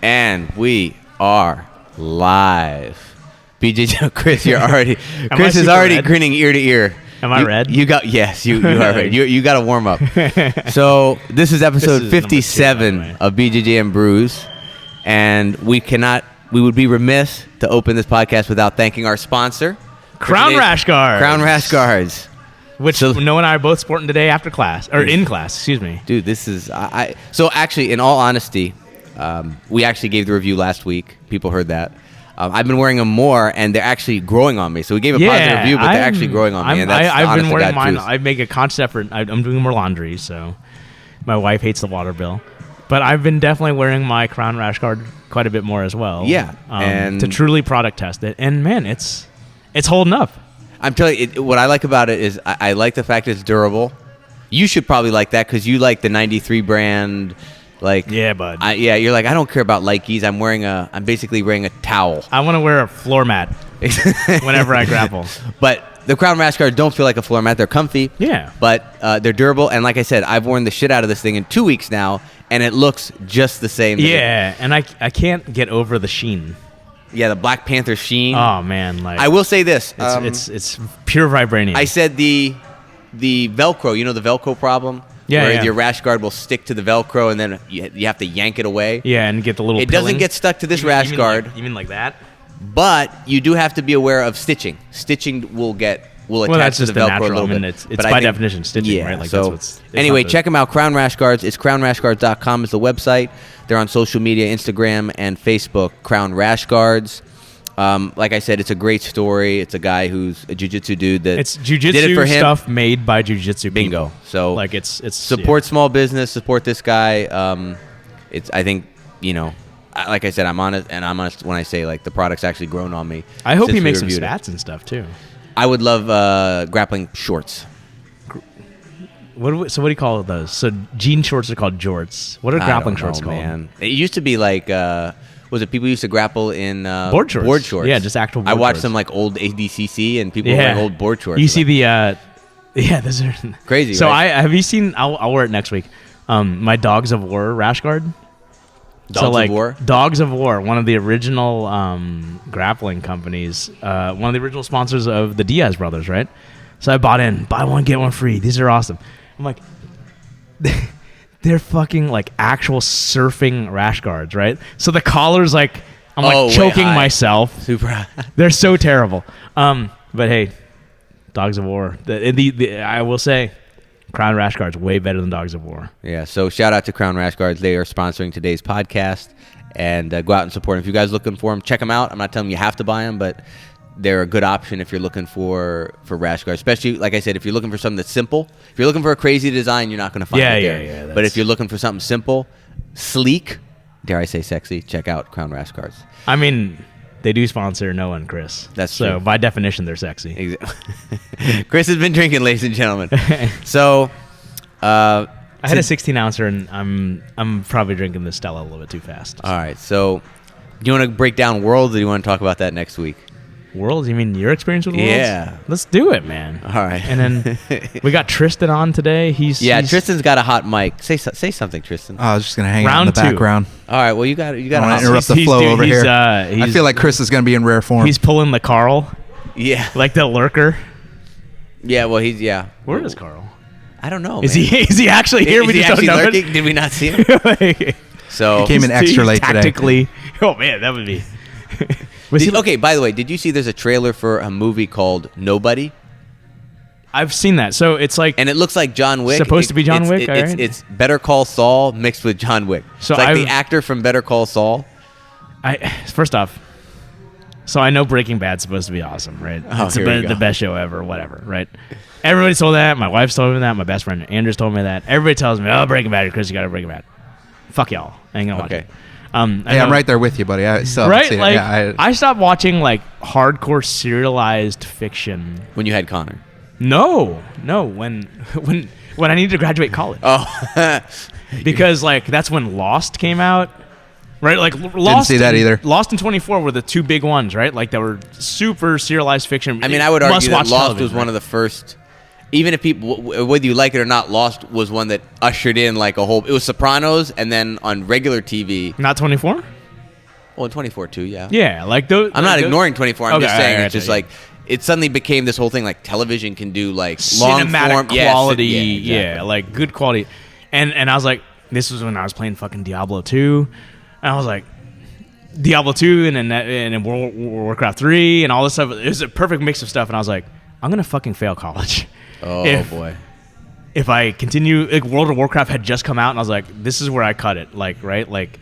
And we are live. BJ, Chris, you're already. Chris is already red? grinning ear to ear. Am I red? You got you are red. You got to warm up. So this is episode This is number 57 2, by the way. of BJJ and Brews, and we would be remiss to open this podcast without thanking our sponsor, Crown Rash Guards. Crown Rash Guards. Which So- Noah and I are both sporting today after class, or in class, excuse me. Dude, this is so actually, in all honesty, we actually gave the review last week. People heard that. I've been wearing them more, and they're actually growing on me. So we gave a positive review, but they're actually growing on me. And that's the I've honest been to wearing God mine. truth. I make a conscious effort. I'm doing more laundry, so my wife hates the water bill. But I've been definitely wearing my Crown Rash Guard quite a bit more as well. Yeah, and- to truly product test it. And man, it's holding up. I'm telling you, what I like about it is I like the fact it's durable. You should probably like that because you like the 93 brand. Like, Yeah, bud. you're like, I don't care about Likes. I'm basically wearing a towel. I want to wear a floor mat whenever I grapple. But the Crown Rash Guards don't feel like a floor mat. They're comfy. Yeah. But they're durable. And like I said, I've worn the shit out of this thing in 2 weeks now, and it looks just the same. Yeah, and I can't get over the sheen. Yeah, the Black Panther sheen. Oh man, like I will say this. it's pure vibranium. I said the Velcro. You know the Velcro problem? Yeah, Where yeah. your rash guard will stick to the Velcro, and then you have to yank it away. yeah, and get the little. It doesn't pilling. get stuck to this You mean- rash you mean guard, Like, you mean like that? but you do have to be aware of stitching. Stitching will attach that's to just the the Velcro natural. a little I mean, bit. it's But I by think- definition stitching, yeah, right? Like so that's what's. it's anyway, not the- check them out. Crown Rash Guards. It's crownrashguards.com is the website. They're on social media, Instagram and Facebook. Crown Rash Guards. Like I said, it's a great story. It's a guy who's a jiu-jitsu dude that It's did it jujitsu for him. stuff made by jujitsu Bingo. people. So like it's support small business. Support this guy. I think like I said, I'm honest when I say like the product's actually grown on me. I hope since he we makes some reviewed it. spats and stuff too. I would love grappling shorts. So what do you call those? So jean shorts are called jorts. What are I grappling don't know, shorts called? man. It used to be like was it people used to grapple in Board shorts. Board shorts. Yeah, just actual I board watched shorts. some like old ADCC and people wearing old board shorts. You see Like, yeah, those are Crazy, So right? have you seen? I'll wear it next week. My Dogs of War rash guard. Dogs so of like War? Dogs of War, one of the original grappling companies, one of the original sponsors of the Diaz brothers, right? So I bought in, buy one get one free. These are awesome. I'm like, they're fucking like actual surfing rash guards, right? So the collar's like, I'm like way choking high. myself. super. They're so terrible. But hey, Dogs of War. I will say, Crown Rash Guard's way better than Dogs of War. Yeah, so shout out to Crown Rash Guards. They are sponsoring today's podcast, and go out and support them. If you guys are looking for them, check them out. I'm not telling you have to buy them, but they're a good option if you're looking for rash guards. Especially, like I said, if you're looking for something that's simple. If you're looking for a crazy design, you're not going to find it there. Yeah, But if you're looking for something simple, sleek, dare I say sexy, check out Crown Rash Guards. I mean, they do sponsor Noah and Chris. That's so true. by definition, they're sexy. Exactly. Chris has been drinking, ladies and gentlemen. So, I had a 16 ouncer, and I'm probably drinking the Stella a little bit too fast. all right. So, do you want to break down Worlds, or do you want to talk about that next week? Worlds? You mean your experience with Worlds? Yeah. Let's do it, man. All right. And then we got Tristan on today. He's Tristan's got a hot mic. Say something, Tristan. I was just gonna hang out in Round the two. background. All right. Well, you got I a don't hot wanna interrupt the he's flow doing- over he's, here. I I feel like Chris is gonna be in rare form. he's pulling the Carl, Yeah. like the lurker. Yeah. Well, he's Where is Carl? I don't know. Is man. he actually here? Is We he just don't actually know it? lurking? Did we not see him? Like, So Came in extra late today. tactically. Oh man, that would be. Was he, okay. By the way, did you see? There's a trailer for a movie called Nobody, I've seen that. So it's like, and it looks like John Wick. Supposed to be John Wick, It's, alright. it's Better Call Saul mixed with John Wick. So it's like the I've- actor from Better Call Saul. first off, so I know Breaking Bad's supposed to be awesome, right? Oh, It's here we go. the best show ever, whatever, right? Everybody's told that. My wife's told me that. My best friend Andrew's told me that. Everybody tells me, "Oh, Breaking Bad, Chris, you got to Breaking Bad." Fuck y'all. I ain't gonna watch Okay. it. Hey, I'm know- right there with you, buddy. I still haven't Right? seen it. Like, Yeah, I stopped watching like hardcore serialized fiction. When you had Connor. No. When I needed to graduate college. Oh. Because like that's when Lost came out, right? Like Lost. see that either. Lost and 24 were the two big ones, right? Like that were super serialized fiction. I mean, I would argue that Must-watch Lost television, was one right? of the first. Even if people, whether you like it or not, Lost was one that ushered in like a whole. It was Sopranos, and then on regular TV. Not 24. Well, in 24 too, yeah. Yeah, like those. I'm not ignoring 24. I'm Okay, just saying alright, it's just yeah. like it suddenly became this whole thing. Like television can do like long Cinematic form quality, yeah, yeah, exactly. like good quality. And I was like, this was when I was playing fucking Diablo 2, and I was like, Diablo 2 and then World Warcraft 3 and all this stuff. It was a perfect mix of stuff, and I was like, I'm gonna fucking fail college. Oh boy. If I continue, like World of Warcraft had just come out, and I was like, this is where I cut it. Like, right? Like,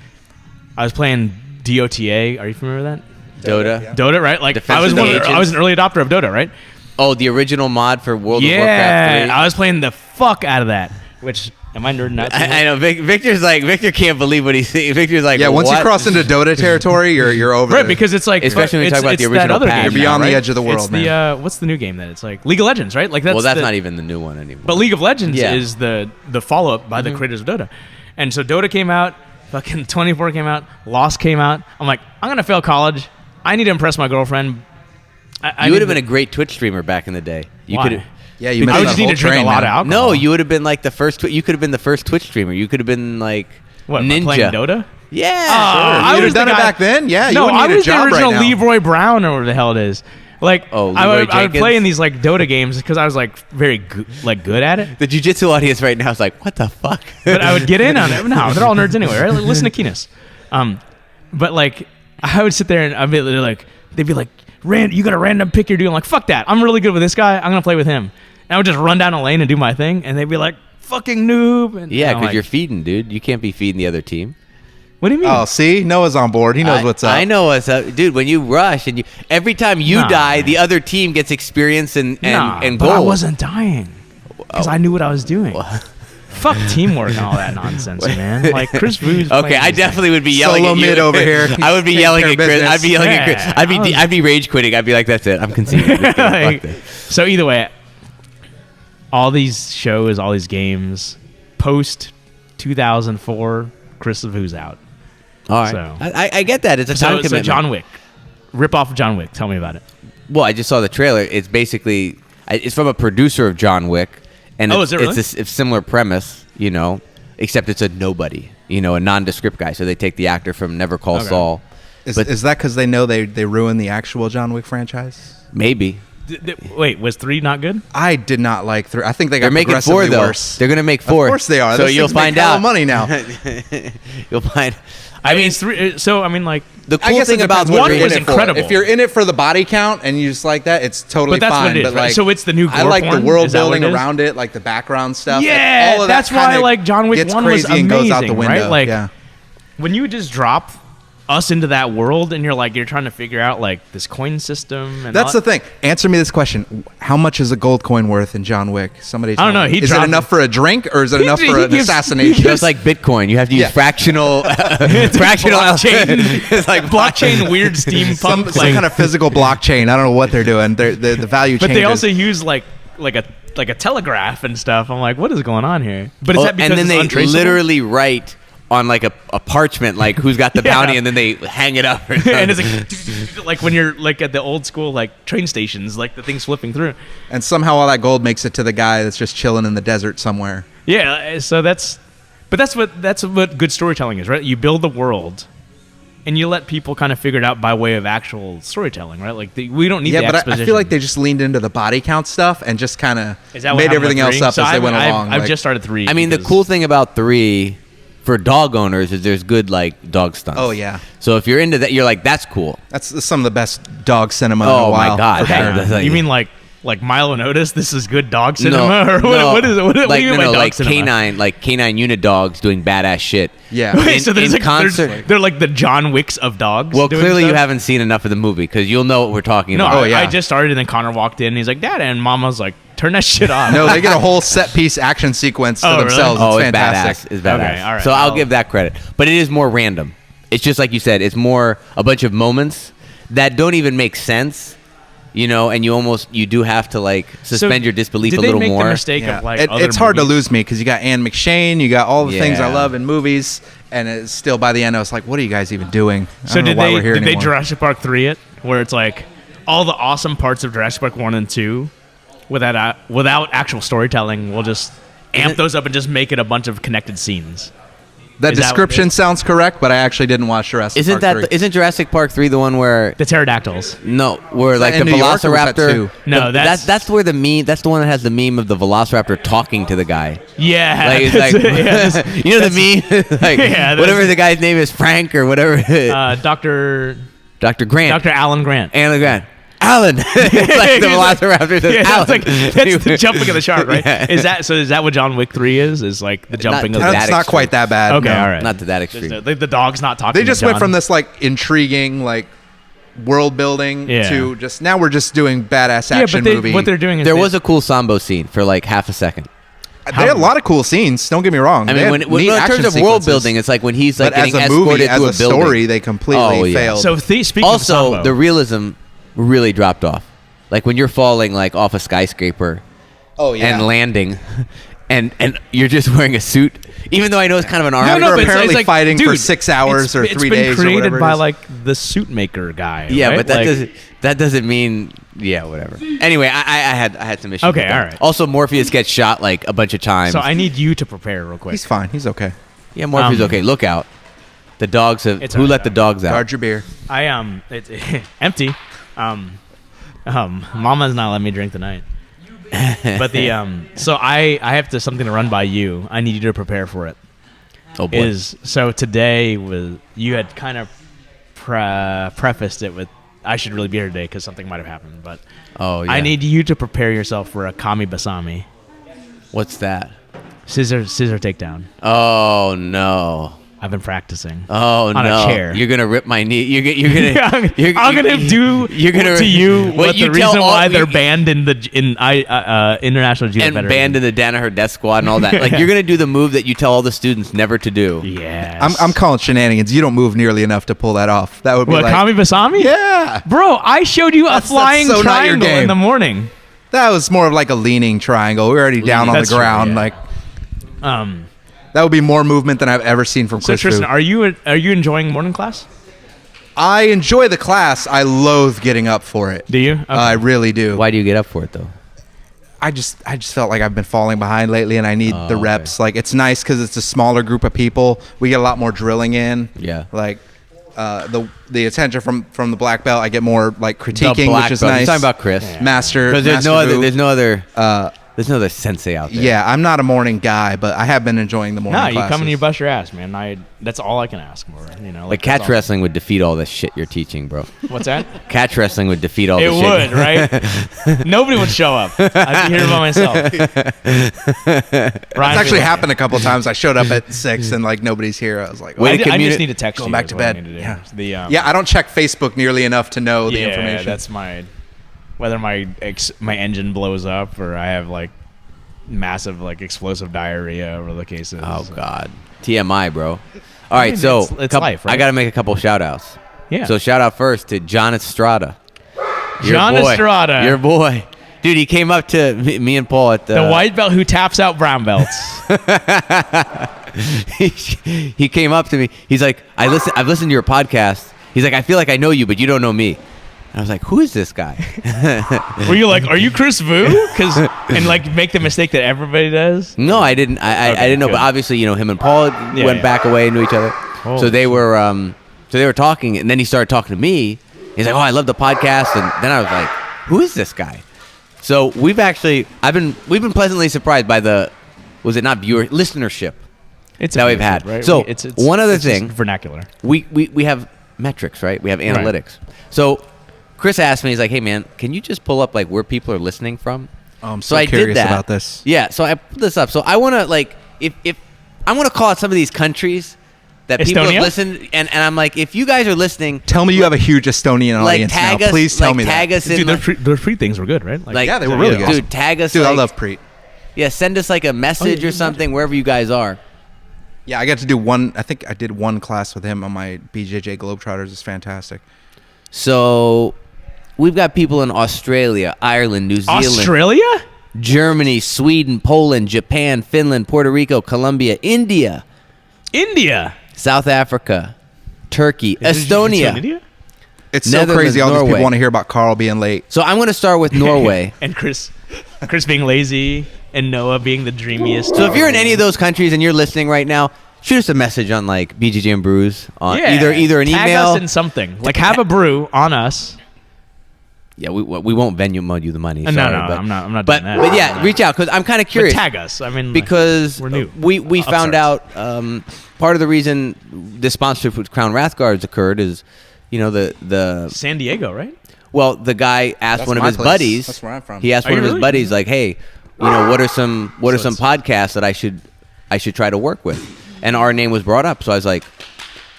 I was playing DOTA. Are you familiar with that? Dota. Yeah. Dota, right? Like, Defense I was of the I Ancients. was an early adopter of Dota, right? Oh, the original mod for World of Yeah, Warcraft 3. I was playing the fuck out of that. Which am I nerding out? I know Victor can't believe what he's saying. Victor's like, Yeah, once what? you cross into Dota territory, you're over. Right, because it's like Especially when you it's- talk about the it's that original other patch. game You're now, beyond the right? edge of the world, It's man. the what's the new game that it's like League of Legends, right? Like that's Well, that's the- not even the new one anymore. But League of Legends Yeah. is the follow up by the creators of Dota, and so Dota came out, fucking 24 came out, Lost came out. I'm like, I'm gonna fail college. I need to impress my girlfriend. You would have been a great Twitch streamer back in the day. You Why? could. Yeah, you I missed would that just need whole to drink a train, lot of man. alcohol. No, you would have been like the first. You could have been the first Twitch streamer. You could have been like what Ninja. playing Dota? Yeah, I You'd was have done the it guy- back then. Yeah, you No, wouldn't I need a was the job original right now. Leroy Brown or whatever the hell it is. Like Oh, I Leroy would play Jenkins? in these like Dota games because I was like very good at it. The jiu-jitsu audience right now is like, what the fuck? But I would get in on it. No, they're all nerds anyway, right? Like, listen to Keenus. But like, I would sit there and they'd be like, you got a random pick you're doing. I'm like, fuck that. I'm really good with this guy. I'm gonna play with him. And I would just run down a lane and do my thing, and they'd be like, fucking noob. And Yeah, I'm because like, you're feeding, dude. You can't be feeding the other team. What do you mean? Oh, see, Noah's on board. He knows what's up. I know what's up, dude. When you rush and every time you Nah, die, man. the other team gets experience and nah, and but gold. I wasn't dying because I knew what I was doing. Fuck teamwork and all that nonsense, man. Like Chris Vu's. Okay, I definitely would be yelling Solo at you. mid over here. I would be Taking yelling care at of Chris. business. I'd be yelling at Chris. Yeah, I'd be rage quitting. I'd be like, that's it. I'm conceding. Fuck Like, this. so either way, all these shows, all these games, post 2004, Chris Vu's out. All right, So- I get that. It's a time So commitment. John Wick, rip off of John Wick. Tell me about it. Well, I just saw the trailer. It's basically it's from a producer of John Wick, and Oh, it's, is it really? it's a similar premise, except it's a nobody, a nondescript guy. So they take the actor from Never Call Okay. Saul. But Is that because they know they ruined the actual John Wick franchise? maybe Wait, was 3 not good? I did not like 3. I think they got they're making 4 progressively though. worse. They're gonna make 4. Of course they are. So Those you'll things make find hella out. money now. You'll find. I mean, it's 3. So I mean, like, The I cool guess thing it about depends what one you're in was it for. incredible. If you're in it for the body count and you just like that, it's totally But that's fine. what it is, but right? like, So it's the new I gore like porn? the world Is that what building it is? around it, like the background stuff. Yeah, all of that's that why, kinda like, John Wick gets 1 was crazy and goes out the amazing, window. right? Like, yeah. when you just drop us into that world and you're trying to figure out like this coin system and That's all the thing. Answer me this question: how much is a gold coin worth in John Wick? Somebody. I don't tell know. me. He Is it dropped- enough for a drink or is it enough he for an gives- assassination? Just like Bitcoin, you have to use Yeah. fractional. It's fractional blockchain. It's like blockchain weird steampunk some like- kind of physical blockchain. I don't know what they're doing. The value But changes. they also use like a telegraph and stuff. I'm like, what is going on here? But is Oh, that because and then it's they untraceable? literally write on like a parchment, like who's got the Yeah. bounty, and then they hang it up. Or and it's something. like when you're like at the old school like train stations, like the thing's flipping through. and somehow all that gold makes it to the guy that's just chilling in the desert somewhere. Yeah, so that's what good storytelling is, right? You build the world, and you let people kind of figure it out by way of actual storytelling, right? Like we don't need Yeah, the but exposition. I feel like they just leaned into the body count stuff and just kind of Is that what made happened everything with else 3? up So as they went along. I've like- just started 3. I mean, the because- cool thing about 3 for dog owners is there's good like dog stunts. Oh, yeah. So if you're into that, you're like, that's cool. That's some of the best dog cinema in a Oh, my while. God. for Okay. sure. That's like- you mean like Milo and Otis? This is good dog cinema, or what is it? What do you mean by dog like cinema? canine unit dogs doing badass shit. Yeah. Wait, in- so there's in like concert- they're like the John Wicks of dogs. Well, doing clearly you stuff? haven't seen enough of the movie because you'll know what we're talking No, about. Oh, yeah. I just started, and then Connor walked in, and he's like, "Dad," and Mama's like, "Turn that shit off." No, they get a whole set piece action sequence to Oh, really? themselves. Oh, It's it's fantastic. badass. It's badass. Okay, all right. So I'll I'll- give that credit. But it is more random. It's just like you said, it's more a bunch of moments that don't even make sense, and you do have to like suspend your disbelief did a little they make more. the mistake Yeah. of like It's hard to lose me because you got Anne McShane, you got all the things I Yeah. love in movies, and it's still by the end I was like, what are you guys even doing? I So don't know did why they we're here did they anymore. Jurassic Park 3 it, where it's like all the awesome parts of Jurassic Park 1 and 2 without actual storytelling? We'll just amp those up and just make it a bunch of connected scenes. The Is that what it description is? sounds correct, but I actually didn't watch Jurassic Isn't Park 3. isn't Jurassic Park 3 the one where The pterodactyls. where like that the in New York, or was that Velociraptor? two? No, that's where the meme. That's the one that has the meme of the Velociraptor talking to the guy. Yeah. Like, it's that's like it, yeah, that's- you know the meme, like Yeah, that's- whatever the guy's name is, Frank or whatever. Dr. Dr. Grant. Alan Grant. Alan Grant. Alan. It's like the Velociraptor says Yeah, Alan. that's the jumping of the shark, right? Yeah. Is that what John Wick 3 is? Is like the jumping Not of the That's that not extreme. quite that bad. Okay, no. all right. Not to that extreme. The dog's not talking. They just to went John. from this like intriguing like world building Yeah. to just now we're just doing badass Yeah, action but movie. what they're doing is There was a cool Sambo scene for like half a second. They had a lot of cool scenes. Don't get me wrong. I They mean, had when neat in action terms of world sequences. building, it's like when he's like But as getting a movie, escorted as to a a building. story, they completely Oh, yeah. failed. So speaking of Also, Sambo, the realism really dropped off. Like when you're falling like off a skyscraper oh yeah, and landing, and you're just wearing a suit, even though I know it's kind of an armor. No, but We're it's- apparently it's like, fighting for dude, 6 hours or 3 It's been days or created whatever it by is. like the suit maker guy. Yeah, right? but that Like, doesn't mean whatever. Anyway, I had some issues. Okay, with that. all right. Also, Morpheus gets shot like a bunch of times. So I need you to prepare real quick. He's fine. He's okay. yeah, Morpheus. Um, Okay, look out. The dogs have. It's Who all let right, the dogs out? Guard your beer. It's empty. Mama's not letting me drink tonight. But so I have something to run by you. I need you to prepare for it. Oh boy. So today you had kind of prefaced it with I should really be here today because something might have happened. But Oh yeah. I need you to prepare yourself for a kami basami, What's that? scissor takedown. Oh no. I've been practicing. Oh On a no! chair. You're gonna rip my knee. You're gonna. I'm gonna do You're gonna to you what what you the tell reason all- why they're you- banned in International Judo and Federation. banned in the Danaher Death Squad and all that. Like you're gonna do the move that you tell all the students never to do. Yes. I'm calling shenanigans. You don't move nearly enough to pull that off. That would be What, like kami basami? yeah. Bro, I showed you That's a flying so not your triangle in game. the morning. That was more of like a leaning triangle. We're already down on the That's true, ground. yeah. Like Um, that would be more movement than I've ever seen from so Chris Tristan, Fu. are you enjoying morning class? I enjoy the class. I loathe getting up for it. Do you? Okay. I really do. Why do you get up for it though? I just felt like I've been falling behind lately, and I need the okay. reps. Like it's nice because it's a smaller group of people. We get a lot more drilling in. Yeah. Like the attention from the black belt, I get more like critiquing, black which is belt. nice. You're talking about Chris. Master. Because there's no other Uh, there's no other sensei out there. yeah, I'm not a morning guy, but I have been enjoying the morning No, you classes. come and you bust your ass, man. That's all I can ask for. You know, Like that's catch all. wrestling would defeat all this shit you're teaching, bro. What's that? Catch wrestling would defeat all It this would, shit. right? Nobody would show up. I'd be here by myself. It's Ryan, actually happened a couple times. I showed up at 6 and like nobody's here. I was like, Way I to just communi- need to text Going you. back is to what I bed. need to do. Yeah. The, yeah, I don't check Facebook nearly enough to know the yeah, information. that's whether my engine blows up or I have like massive like explosive diarrhea or the case is. Oh God. TMI, bro. All right, mean, so it's life, right? I got to make a couple shout outs. Yeah. So shout out first to John Estrada. Your John boy. Estrada. Your boy. Dude, he came up to me and Paul at the white belt who taps out brown belts. he came up to me. He's like, I've listened to your podcast. He's like, I feel like I know you, but you don't know me. And I was like, who is this guy? Were you like, are you Chris Vu? And like make the mistake that everybody does. No, I didn't. I Okay, didn't know. good. But obviously, him and Paul went yeah. back away into each other. Oh, so they were talking, and then he started talking to me. He's like, "Oh, I love the podcast," and then I was like, "Who is this guy?" So we've been pleasantly surprised by listenership It's that we've amazing, had. right? So it's one other it's just thing, vernacular. we have metrics, right? We have analytics. So Chris asked me, he's like, "Hey man, can you just pull up like where people are listening from?" Oh, I'm So so I did curious that. about this. Yeah. Yeah, so I put this up. So I want to like if I want to call out some of these countries that people Estonia? have listened, and I'm like, if you guys are listening, Tell me you have a huge Estonian like audience tag now. us, Please tell like me tag that. us in, Dude, like, those free things were good, right? Like, Yeah, they were really good. Dude, tag us, Dude, I like, love Preet. Yeah, send us like a message or something wherever you guys are. Yeah, I got to do one. I think I did one class with him on my BJJ Globetrotters. It's fantastic. So we've got people in Australia, Ireland, New Zealand, Australia? Germany, Sweden, Poland, Japan, Finland, Puerto Rico, Colombia, India, India. South Africa, Turkey, Did you just say Estonia. India? It's so Netherlands, crazy. All these Norway. people want to hear about Carl being late. So I'm going to start with Norway. And Chris being lazy and Noah being the dreamiest. So if you're in any of those countries and you're listening right now, shoot us a message on like BJJ and Brews on Yeah, either an tag email. us in something. Like have a brew on us. Yeah, we won't Venmo you the money. No, sorry, no, but, I'm not But doing that. but yeah, reach out because I'm kind of But curious. tag us. I mean, Because we're new. we found Upstarts. out part of the reason this sponsorship with Crown Wrathguards occurred is, the San Diego, right? well the guy asked That's one of my his place. buddies. That's where I'm from. He asked Are one of you his really? buddies like, hey, what are some So podcasts that I should try to work with, and our name was brought up. So I was like,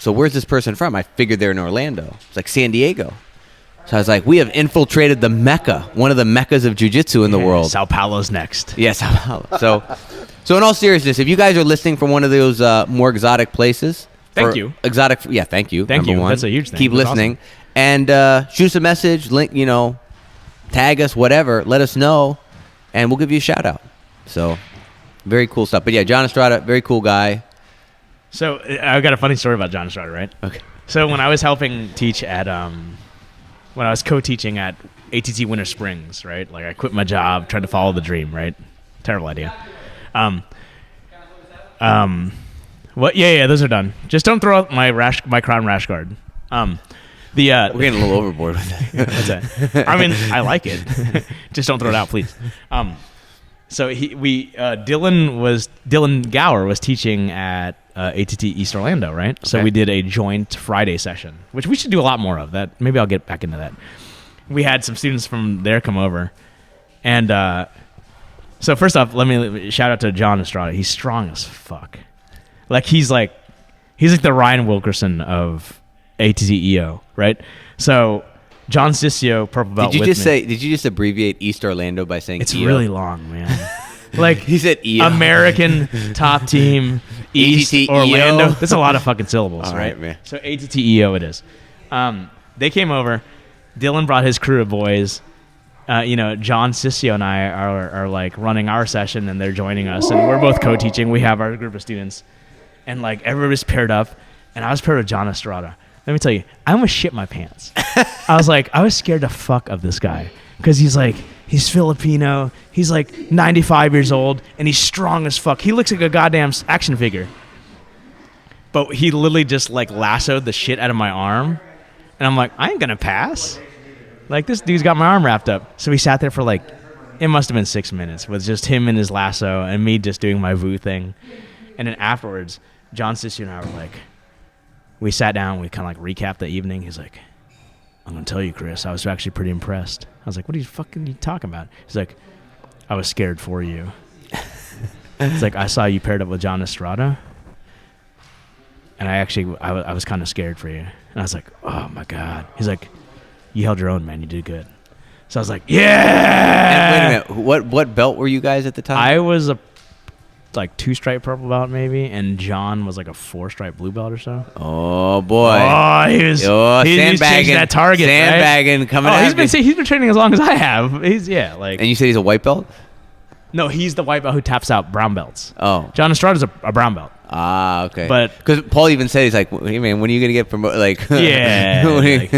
so where's this person from? I figured they're in Orlando. It's like San Diego. So I was like, we have infiltrated the Mecca, one of the Meccas of jiu-jitsu in the world. Sao Paulo's next. Yes. So in all seriousness, if you guys are listening from one of those more exotic places, Thank for you. Exotic, yeah, thank you. Thank number you. one. That's a huge thing. Keep That's listening, and shoot us a message, link, tag us, whatever. Let us know, and we'll give you a shout out. So very cool stuff. But yeah, John Estrada, very cool guy. So I've got a funny story about John Estrada, right? Okay. So when I was helping teach at when I was co-teaching at ATT Winter Springs, right? Like I quit my job, tried to follow the dream, right? Terrible idea. What? Yeah, those are done. Just don't throw out my Crown Rash Guard. We're getting a little overboard with that. What's that? I mean, I like it. Just don't throw it out, please. So Dylan Gower was teaching at ATT East Orlando, right? So Okay. we did a joint Friday session, which we should do a lot more of. That maybe I'll get back into that. We had some students from there come over, and so first off, let me shout out to John Estrada. He's strong as fuck. He's like the Ryan Wilkerson of ATTEO, right? So John Sissio, purple belt. Did you with just me. say? Did you just abbreviate East Orlando by saying? It's EO? really long, man. Like He said EO. American top team East ATTEO. Orlando. That's a lot of fucking syllables, All right? right, man. So ATTEO it is. They came over. Dylan brought his crew of boys. John Sissio and I are like running our session, and they're joining us, and we're both co-teaching. We have our group of students, and like everybody's paired up, and I was paired with John Estrada. Let me tell you, I almost shit my pants. I was scared to fuck of this guy because he's Filipino. He's like 95 years old, and he's strong as fuck. He looks like a goddamn action figure. But he literally just like lassoed the shit out of my arm, and I'm like, I ain't gonna pass. Like this dude's got my arm wrapped up. So we sat there for like, it must have been 6 minutes with just him and his lasso and me just doing my VU thing. And then afterwards, John Sissy and I were like, we sat down, we kind of like recapped the evening. He's like, I'm going to tell you, Chris, I was actually pretty impressed. I was like, what are you talking about? He's like, I was scared for you. It's like, I saw you paired up with John Estrada, and I was kind of scared for you. And I was like, oh my God. He's like, you held your own, man. You did good. So I was like, yeah. And wait a minute. What belt were you guys at the time? I was a 2-stripe purple belt maybe, and John was like a 4-stripe blue belt or so. Oh boy. Oh, he was sandbagging changing that target. Sandbagging right? coming. Oh, out. he's been training as long as I have. And you said he's a white belt? No, he's the white belt who taps out brown belts. Oh. John Estrada's a brown belt. Ah, okay. But- because Paul even said, he's like, hey man, when are you gonna get promoted? Like, Yeah, when are you-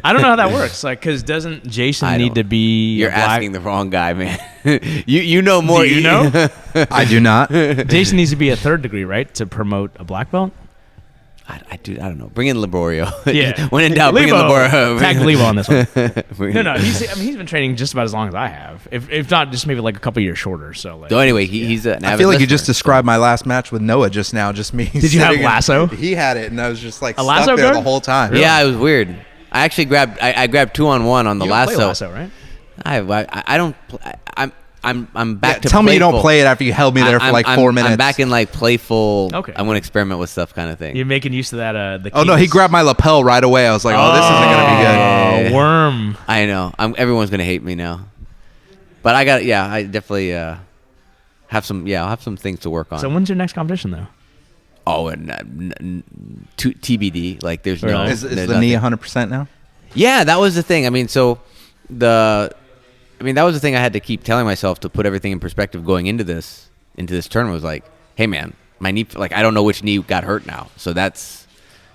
I don't know how that works. Like, because doesn't Jason I need don't- to be? You're a black- asking the wrong guy, man. you know more. Do you know? I do not. Jason needs to be a 3rd degree, right, to promote a black belt. I don't know. Bring in Laborio. Yeah. When in doubt, bring in Lebo. Laborio. Tag Lebo on this one. Bring No, in- he's been training just about as long as I have. If not, just maybe like a couple years shorter. So like, So anyway, he's an I avid feel like you listener, just described my last match with Noah just now. Just me. Did you have sitting in- lasso? He had it, and I was just like A stuck lasso there guard? the whole time. Yeah, it was weird. I actually grabbed 2-on-1 on the you don't play lasso. lasso, right? I don't. I'm back Yeah, to. tell me you don't playful. play it after you held me there for like 4 minutes. I'm back in like playful. Okay. I want to experiment with stuff kind of thing. You're making use of that. The Oh no, he keys. grabbed my lapel right away. I was like, oh, this isn't gonna be good. Oh, worm. I know. Everyone's gonna hate me now. But I got. Yeah, I definitely have some. Yeah, I'll have some things to work on. So when's your next competition though? Oh, and TBD. Like there's no. Really? Is there's the knee nothing. 100% now? Yeah, that was the thing. I mean, that was the thing I had to keep telling myself to put everything in perspective going into this tournament. Was like, hey man, my knee. Like I don't know which knee got hurt now. So that's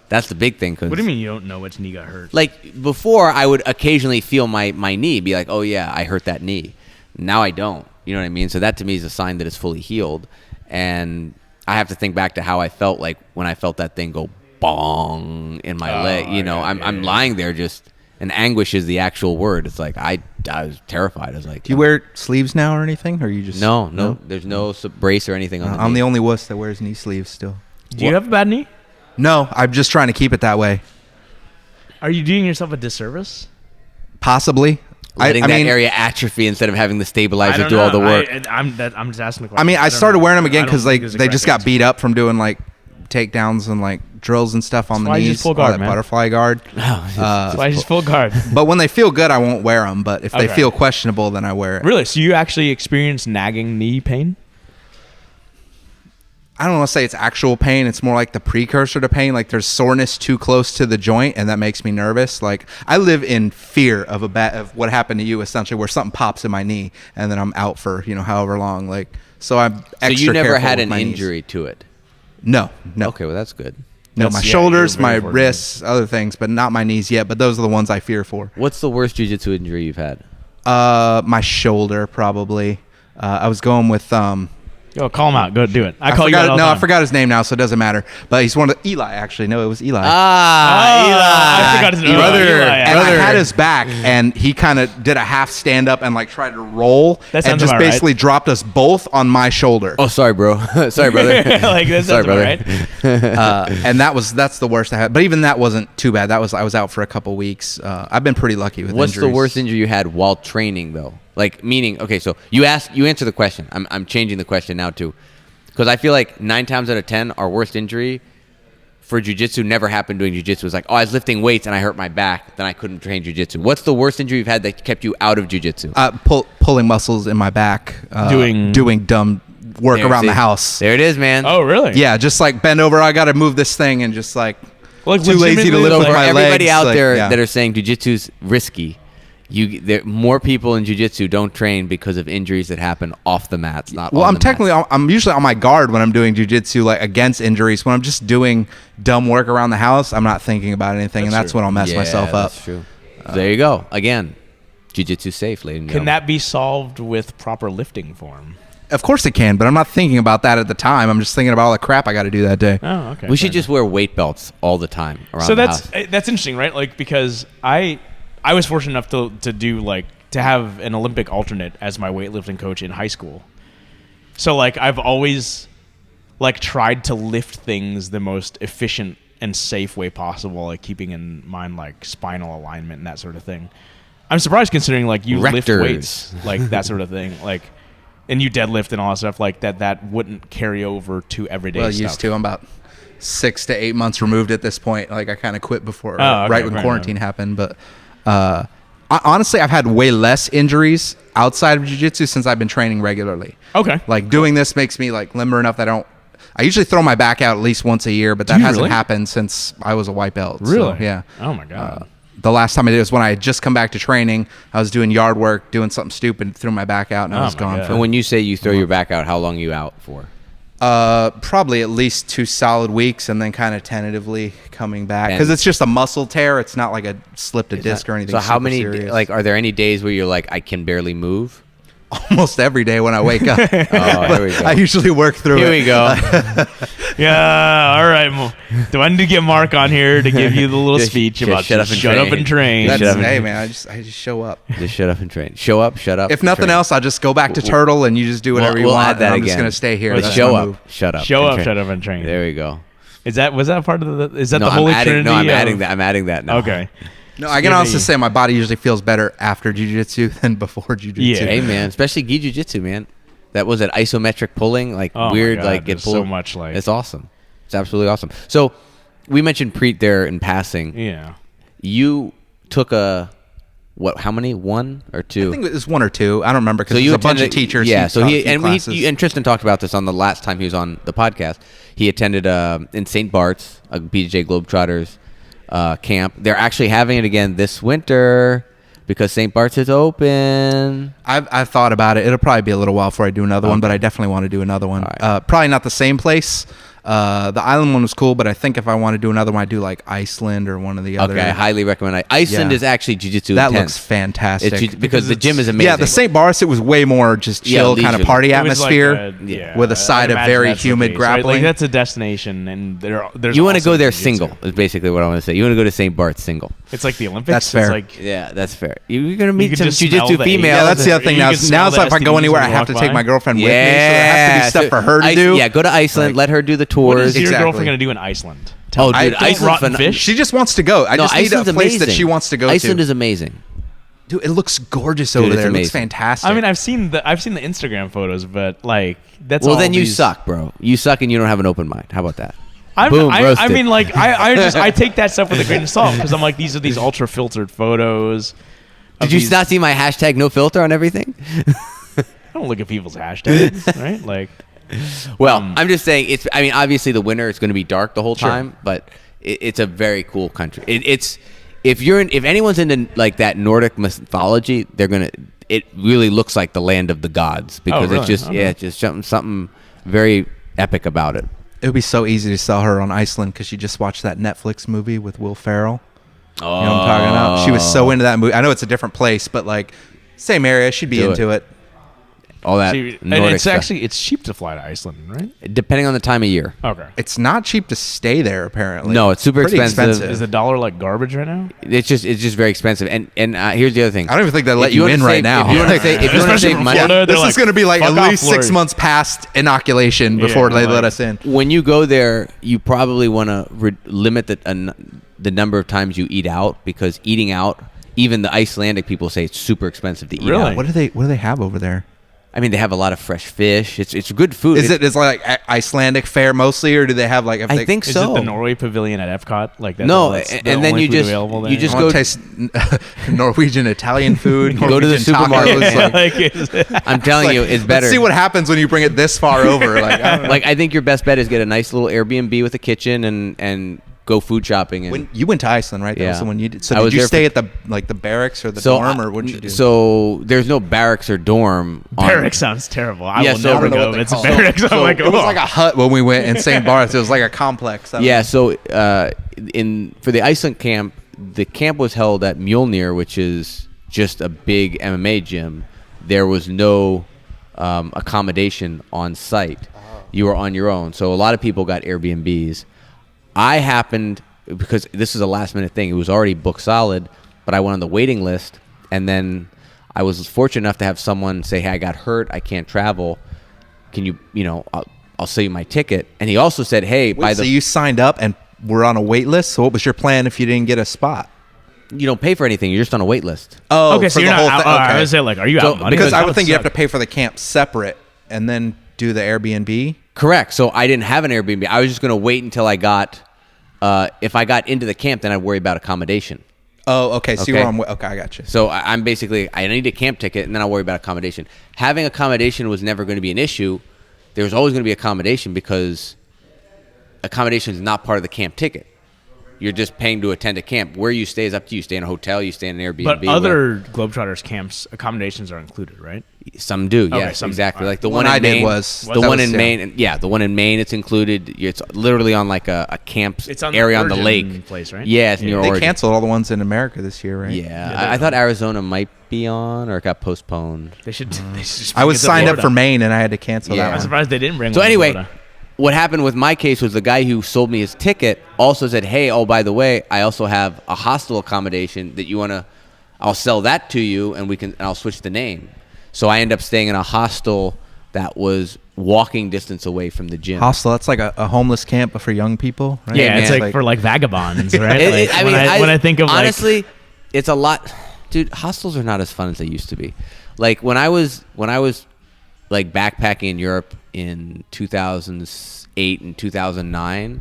the big thing. 'Cause What do you mean you don't know which knee got hurt? like before, I would occasionally feel my knee, be like, oh yeah, I hurt that knee. Now I don't. You know what I mean? So that to me is a sign that it's fully healed. And I have to think back to how I felt like when I felt that thing go bong in my leg. You know, I'm lying there just, and anguish is the actual word. It's like I was terrified. I was like, Do you wear sleeves now or anything, or you just no? There's no brace or anything on the I'm knee. the only wuss that wears knee sleeves still. Do you have a bad knee? No, I'm just trying to keep it that way. Are you doing yourself a disservice? Possibly. Letting I that mean, area atrophy instead of having the I stabilizer don't do all the know. work. I'm just asking the question. I mean, I don't started know. wearing them again I don't because think there's a they correct just got answer. beat up from doing like takedowns and like drills and stuff on That's why the you knees. just full all guard, that man. butterfly guard. That's why I just full guard. But when they feel good, I won't wear them. But if they Okay. feel questionable, then I wear it. Really? So you actually experience nagging knee pain? I don't want to say it's actual pain. It's more like the precursor to pain. Like there's soreness too close to the joint, and that makes me nervous. Like I live in fear of of what happened to you, essentially, where something pops in my knee, and then I'm out for however long. Like so, I'm extra So you never careful had with an my knees. injury to it. No. Okay, well that's good. No, That's- my yeah, shoulders, you're my very fortunate. wrists, other things, but not my knees yet. But those are the ones I fear for. What's the worst jiu-jitsu injury you've had? My shoulder, probably. I was going with Yo, call him out. Go do it. I call you out forgot, all the no, I time. forgot his name now, so it doesn't matter. But he's one of the Eli. Actually, no, it was Eli. I forgot his name. Brother, Eli, And brother. I had his back, and he kind of did a half stand up and like tried to roll, That and sounds just about right. basically dropped us both on my shoulder. Oh, sorry, bro. Sorry, brother. Like that Sorry, sounds about brother. right. And that's the worst I had. But even that wasn't too bad. I was out for a couple weeks. I've been pretty lucky with What's injuries. the worst injury you had while training, though? Like, meaning, okay, so you answer the question. I'm changing the question now, too. Because I feel like 9 times out of 10, our worst injury for jiu-jitsu never happened doing jiu-jitsu. It was like, oh, I was lifting weights and I hurt my back, then I couldn't train jiu-jitsu. What's the worst injury you've had that kept you out of jiu-jitsu? Pulling muscles in my back, Doing- dumb work There, around see? the house. There it is, man. Oh, really? Yeah, just like bend over. I got to move this thing, and just like Like, too lazy to legitimately, lift So with for my everybody legs, out like, there yeah. that are saying jiu-jitsu's risky, more people in jiu-jitsu don't train because of injuries that happen off the mats, not Well, on the mats. I'm usually on my guard when I'm doing jiu-jitsu, like against injuries. When I'm just doing dumb work around the house, I'm not thinking about anything, and that's true. when I'll mess Yeah, myself up. That's true. There you go. Again, jiu-jitsu's safe, ladies and Can gentlemen. that be solved with proper lifting form? Of course it can, but I'm not thinking about that at the time. I'm just thinking about all the crap I got to do that day. Oh, okay. We should fair just wear weight belts all the time around so the that's house. that's interesting, right? Like because I was fortunate enough to have an Olympic alternate as my weightlifting coach in high school. So like I've always like tried to lift things the most efficient and safe way possible, like keeping in mind like spinal alignment and that sort of thing. I'm surprised considering like you lift Rectors. weights, like that sort of thing, like and you deadlift and all that stuff like that wouldn't carry over to everyday Well, stuff. used to. I'm about 6 to 8 months removed at this point. Like I kind of quit before, Oh, okay, right when fair quarantine happened. But honestly, I've had way less injuries outside of jiu-jitsu since I've been training regularly. Okay. Like doing this makes me like limber enough that I usually throw my back out at least once a year, but that you hasn't really? happened since I was a white belt. So, Really? yeah. Oh my god. The last time I did it was when I had just come back to training. I was doing yard work, doing something stupid, threw my back out, and I Oh was my gone God. for And when you say you throw your back out, how long are you out for? probably at least 2 solid weeks, and then kind of tentatively coming back because And- it's just a muscle tear. It's not like a slipped a disc or anything. So how super many, serious. like, are there any days where you're like, I can barely move? almost every day when I wake up? Oh, here we go. I usually work through Here it. we go. Yeah, all right. Do I need to get Mark on here to give you the little Just- speech just about shut up and shut up train. and train? That's, Shut up and- hey man, I just show up. Just shut up and train. Show up, shut up. If nothing train. else, I'll just go back to Turtle and you just do whatever you We'll want. add that and I'm again. just gonna stay here. Let's That's show my up, move. shut up, Show and up, train. shut up, and train. There we go. Was that part of the? Is that No, the Holy I'm adding, Trinity? no, I'm of- adding that. I'm adding that now. Okay. No, I can Give honestly me- say my body usually feels better after jiu-jitsu than before jiu-jitsu. Yeah. Hey man, especially gi jiu-jitsu, man. That was it, isometric pulling, like Oh my weird, God, like get there's pulled. so much, like- it's awesome. It's absolutely awesome. So we mentioned Preet there in passing. Yeah. You took a what? How many? 1 or 2? I think it was 1 or 2. I don't remember because So there's you a bunch of attended- teachers. Yeah. who So taught he a few and classes. and Tristan talked about this on the last time he was on the podcast. He attended in St. Bart's a BJJ Globetrotters camp. They're actually having it again this winter because St. Bart's is open. I've thought about it. It'll probably be a little while before I do another one, but Okay. I definitely want to do another one. All right. Probably not the same place. The island one was cool, but I think if I want to do another one, I do like Iceland or one of the other. Okay, I highly recommend it. Iceland Yeah. is actually jiu-jitsu That intense. looks fantastic. Because the gym is amazing. Yeah, the St. Barth, it was way more just Yeah, chill kind of leisurely. party It was like atmosphere with a side I of imagine very that's the humid case, right? grappling. Like that's a destination, and there's. You want to also go there jiu-jitsu. single is basically what I want to say. You want to go to St. Barth single. It's like the Olympics. That's fair. It's like, Yeah, that's fair. You're gonna meet can some just smell jiu-jitsu the females. Yeah, that's the other thing. You Now, can smell it's the like if I go STDs anywhere, I when you have to walk take by. my girlfriend with me. So there has to be stuff for her to Ice- do. Yeah, go to Iceland. Like- let her do the what tours. is your Exactly. girlfriend gonna do in Iceland? Oh, me. dude, don't Iceland's rotten phen- fish. She just wants to go. I No, just need Iceland's a place amazing. that she wants to go Iceland to. is amazing. Dude, it looks gorgeous Dude, over it's there. It looks amazing. fantastic. I mean, I've seen the Instagram photos, but like that's Well, all then you these- suck, bro. You suck and you don't have an open mind. How about that? Boom, I roasted. mean, like I take that stuff with a grain of salt because I'm like these are these ultra filtered photos. Did you not see my hashtag no filter on everything? I don't look at people's hashtags, right? Like, Well, I'm just saying it's. I mean, obviously the winter is going to be dark the whole Sure. time, but it's a very cool country. It's if anyone's into like that Nordic mythology, they're gonna. It really looks like the land of the gods because really? it's just Okay. it's just something very epic about it. it would be so easy to sell her on Iceland because she just watched that Netflix movie with Will Ferrell. Oh, You know what I'm talking about? She was so into that movie. I know it's a different place, but like same area. She'd be Do into it. all that see, and Nordic it's stuff. actually it's cheap to fly to Iceland, right? Depending on the time of year. Okay. It's not cheap to stay there, apparently. No, it's super Pretty expensive. Is the dollar like garbage right now? It's just very expensive. And here's the other thing. I don't even think they let If you wanna in save- right now. If you want to save, if you wanna Especially save from money, Florida. They're This like, is going to be like "Fuck at off, least 6 Florida." months past inoculation before Yeah, they let like- us in. when you go there, you probably want to limit the number of times you eat out because eating out, even the Icelandic people say it's super expensive to eat Really? out. What do they have over there? I mean, they have a lot of fresh fish. It's good food. Is like Icelandic fare mostly, or do they have like? If I they, think Is so. it the Norway Pavilion at Epcot? Like that's No, that's the and then only you food just- available there? you just I go- want to taste Norwegian Italian food. Go to the Norwegian supermarket. tacos, Yeah. like- I'm telling like, you, it's better. Let's see what happens when you bring it this far over. Like, I don't know. Like I think your best bet is get a nice little Airbnb with a kitchen and go food shopping. And when you went to Iceland, right? That was Yeah. the one you did. So I was did you there stay for- at the barracks or the so dorm, or what did you do? So there's no barracks or dorm. on- Barracks sounds terrible. I Yeah, will so- I never don't know go. what they It's a call it. barracks. I'm So like, it was oh. like a hut when we went in St. Barth. It was like a complex. I don't Yeah, know. so for the Iceland camp, the camp was held at Mjolnir, which is just a big MMA gym. There was no accommodation on site. You were on your own. So a lot of people got Airbnbs. I happened, because this is a last minute thing, it was already booked solid, but I went on the waiting list, and then I was fortunate enough to have someone say, hey, I got hurt, I can't travel. Can I'll sell you my ticket. And he also said, hey, Wait, so you signed up and were on a wait list. So what was your plan if you didn't get a spot? you don't pay for anything, you're just on a wait list. Oh, Okay, so for you're the not. whole thing. I Okay. was saying, like, are you So- out money? Because I That would think you have to suck. pay for the camp separate and then do the Airbnb. Correct. So I didn't have an Airbnb. I was just going to wait until I got, if I got into the camp, then I'd worry about accommodation. Oh, okay. So you Okay. were on. Okay, I got you. So I'm basically, I need a camp ticket, and then I'll worry about accommodation. Having accommodation was never going to be an issue. There was always going to be accommodation because accommodation is not part of the camp ticket. You're just paying to attend a camp. Where you stay is up to you. Stay in a hotel, you stay in an Airbnb. But other Globetrotters camps accommodations are included, right? Some do, Okay, yes, some- exactly. Like the One one I in did Maine was- the that one was- in yeah. Maine. Yeah, the one in Maine. It's included. It's literally on like a camp It's on the area on the Virgin lake place, right? Yeah, it's Yeah. near They Origin. canceled all the ones in America this year, right? Yeah, Yeah, I thought Arizona might be on, or it got postponed. They should. They should just I bring was it to signed up Florida. for Maine and I had to cancel Yeah. that I'm one. surprised they didn't bring So one to anyway, Florida. what happened with my case was the guy who sold me his ticket also said, "Hey, oh by the way, I also have a hostel accommodation that you wanna. I'll sell that to you, and I'll switch the name." So I ended up staying in a hostel that was walking distance away from the gym. Hostel, that's like a homeless camp but for young people, right? Yeah, it's man, like for like vagabonds, right? It- Like, when I think of honestly, it's a lot, dude. Hostels are not as fun as they used to be. Like when I was like backpacking in Europe in 2008 and 2009,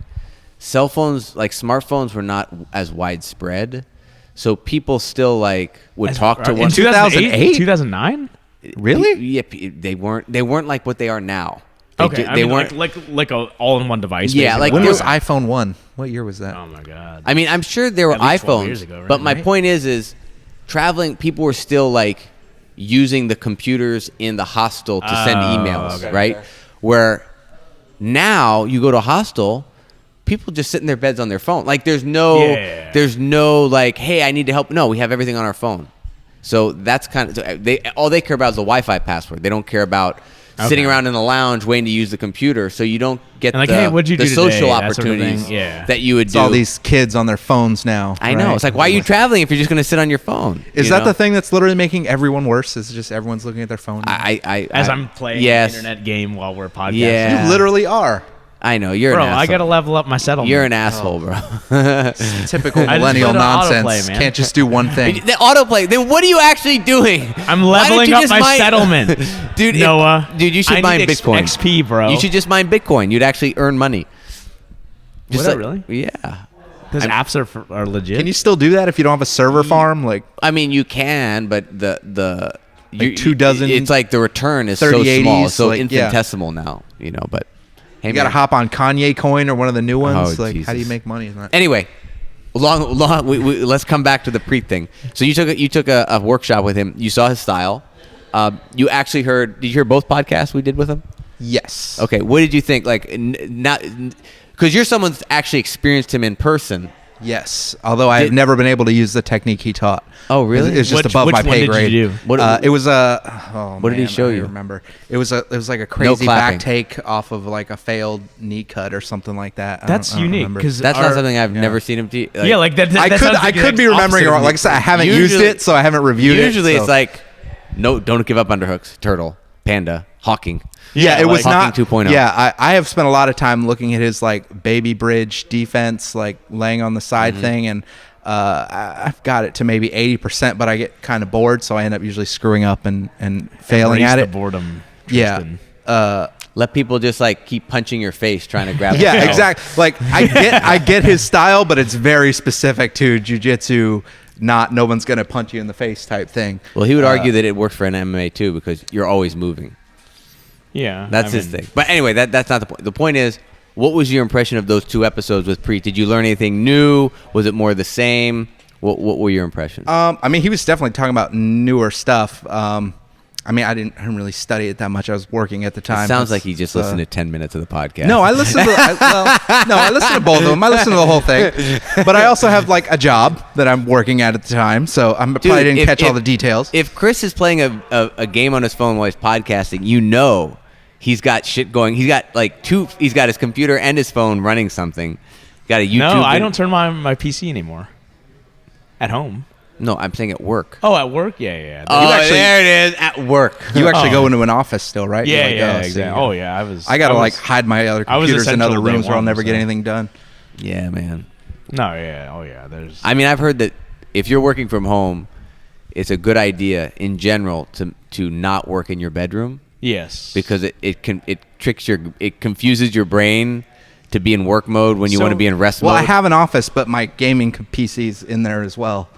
cell phones, like smartphones, were not as widespread. So people still like would talk to in one. 2008, 2009. Really? Yeah, they weren't like what they are now. Okay, They weren't. like a all-in-one device. Yeah, basically. like When there- was iPhone 1? What year was that? Oh my god. I mean, I'm sure there were At least 12 iPhones, years ago, right? but my Right. point is traveling. People were still like using the computers in the hostel to send Oh, emails, okay. right? Where Now you go to a hostel, people just sit in their beds on their phone. Like there's no like, hey, I need to help. No, we have everything on our phone. So that's kind of all they care about is the Wi-Fi password. They don't care about sitting around in the lounge waiting to use the computer. So you don't get like, the, hey, what'd you the do social today? opportunities that you would It's do. all these kids on their phones now. I know. right? It's like, why are you traveling if you're just going to sit on your phone? Is you that know? the thing that's literally making everyone worse? Is just everyone's looking at their phone? As I'm playing yes. an internet game while we're podcasting. Yeah. You literally are. I know. You're Bro, an asshole. I got to level up my settlement. You're an asshole, bro. Typical I just millennial put an nonsense. autoplay, man. Can't just do one thing. The autoplay. Then what are you actually doing? I'm Why don't leveling you up just my mine- settlement. Dude, Noah. Dude, you should I mine need Bitcoin. XP, bro. You should just mine Bitcoin. You'd actually earn money. Would I really? Yeah. Those apps are legit. Can you still do that if you don't have a server farm? Like I mean, you can, but the Like 2 dozen It's like the return is so 3080s, small, so like, yeah. infinitesimal now. You know, but hey, you got to man. hop on Kanye Coin or one of the new ones. Oh, Like, how do you Jesus. make money in that? Anyway, let's come back to the Preet thing. So you took a workshop with him. You saw his style. You actually heard. Did you hear both podcasts we did with him? Yes. Okay, what did you think? Like, not because you're someone that's actually experienced him in person. Yes. Although I have never been able to use the technique he taught. Oh, really? It's just Which- above which my one pay did you grade. do? What- It was a. Oh, What did he man, show I don't you? Remember? It was like a crazy clapping. back take off of like a failed knee cut or something like that. That's I don't unique remember. because That's not something I've never seen him do. yeah, like that. I that could sounds I like could the be remembering opposite it of wrong. me. Like I said, I haven't used Usually- it, so I haven't reviewed it. Usually so. it's like, no, don't give up underhooks. Turtle, panda, hawking. Yeah, it was like not. Hawking 2.0. Yeah, I have spent a lot of time looking at his like baby bridge defense, like laying on the side thing, and I've got it to maybe 80%, but I get kind of bored, so I end up usually screwing up and failing Embrace at the it. boredom. Yeah. Tristan. Let people just like keep punching your face trying to grab. Yeah, the exactly. Like I get his style, but it's very specific to jiu-jitsu. Not no one's gonna punch you in the face type thing. Well, he would argue that it works for an MMA too because you're always moving. Yeah, That's his thing. But anyway, that's not the point. The point is, what was your impression of those 2 episodes with Preet? Did you learn anything new? Was it more of the same? What were your impressions? I mean, he was definitely talking about newer stuff. I mean, I didn't really study it that much. I was working at the time. It sounds like he just listened to 10 minutes of the podcast. No, I listened to I listened to both of them. I listened to the whole thing. But I also have like a job that I'm working at the time, so I probably didn't catch all the details. If Chris is playing a game on his phone while he's podcasting, you know he's got shit going. He's got like he's got his computer and his phone running something. Got a YouTube. No, I vid- don't turn my PC anymore. At home. No, I'm saying at work. Oh, at work? Yeah. Oh, actually- there it is. At work. You actually Oh. go into an office still, right? Yeah, You're like, yeah, oh, so exactly. you- Oh, yeah. I gotta was- like hide my other I was computers in other essential day rooms where I'll one, never get so- anything done. Yeah, man. No, yeah. Oh, yeah. There's. I mean, I've heard that if you're working from home, it's a good idea in general to not work in your bedroom Yes. because it confuses your brain to be in work mode when you So- want to be in rest Well, mode. I have an office, but my gaming PC's in there as well.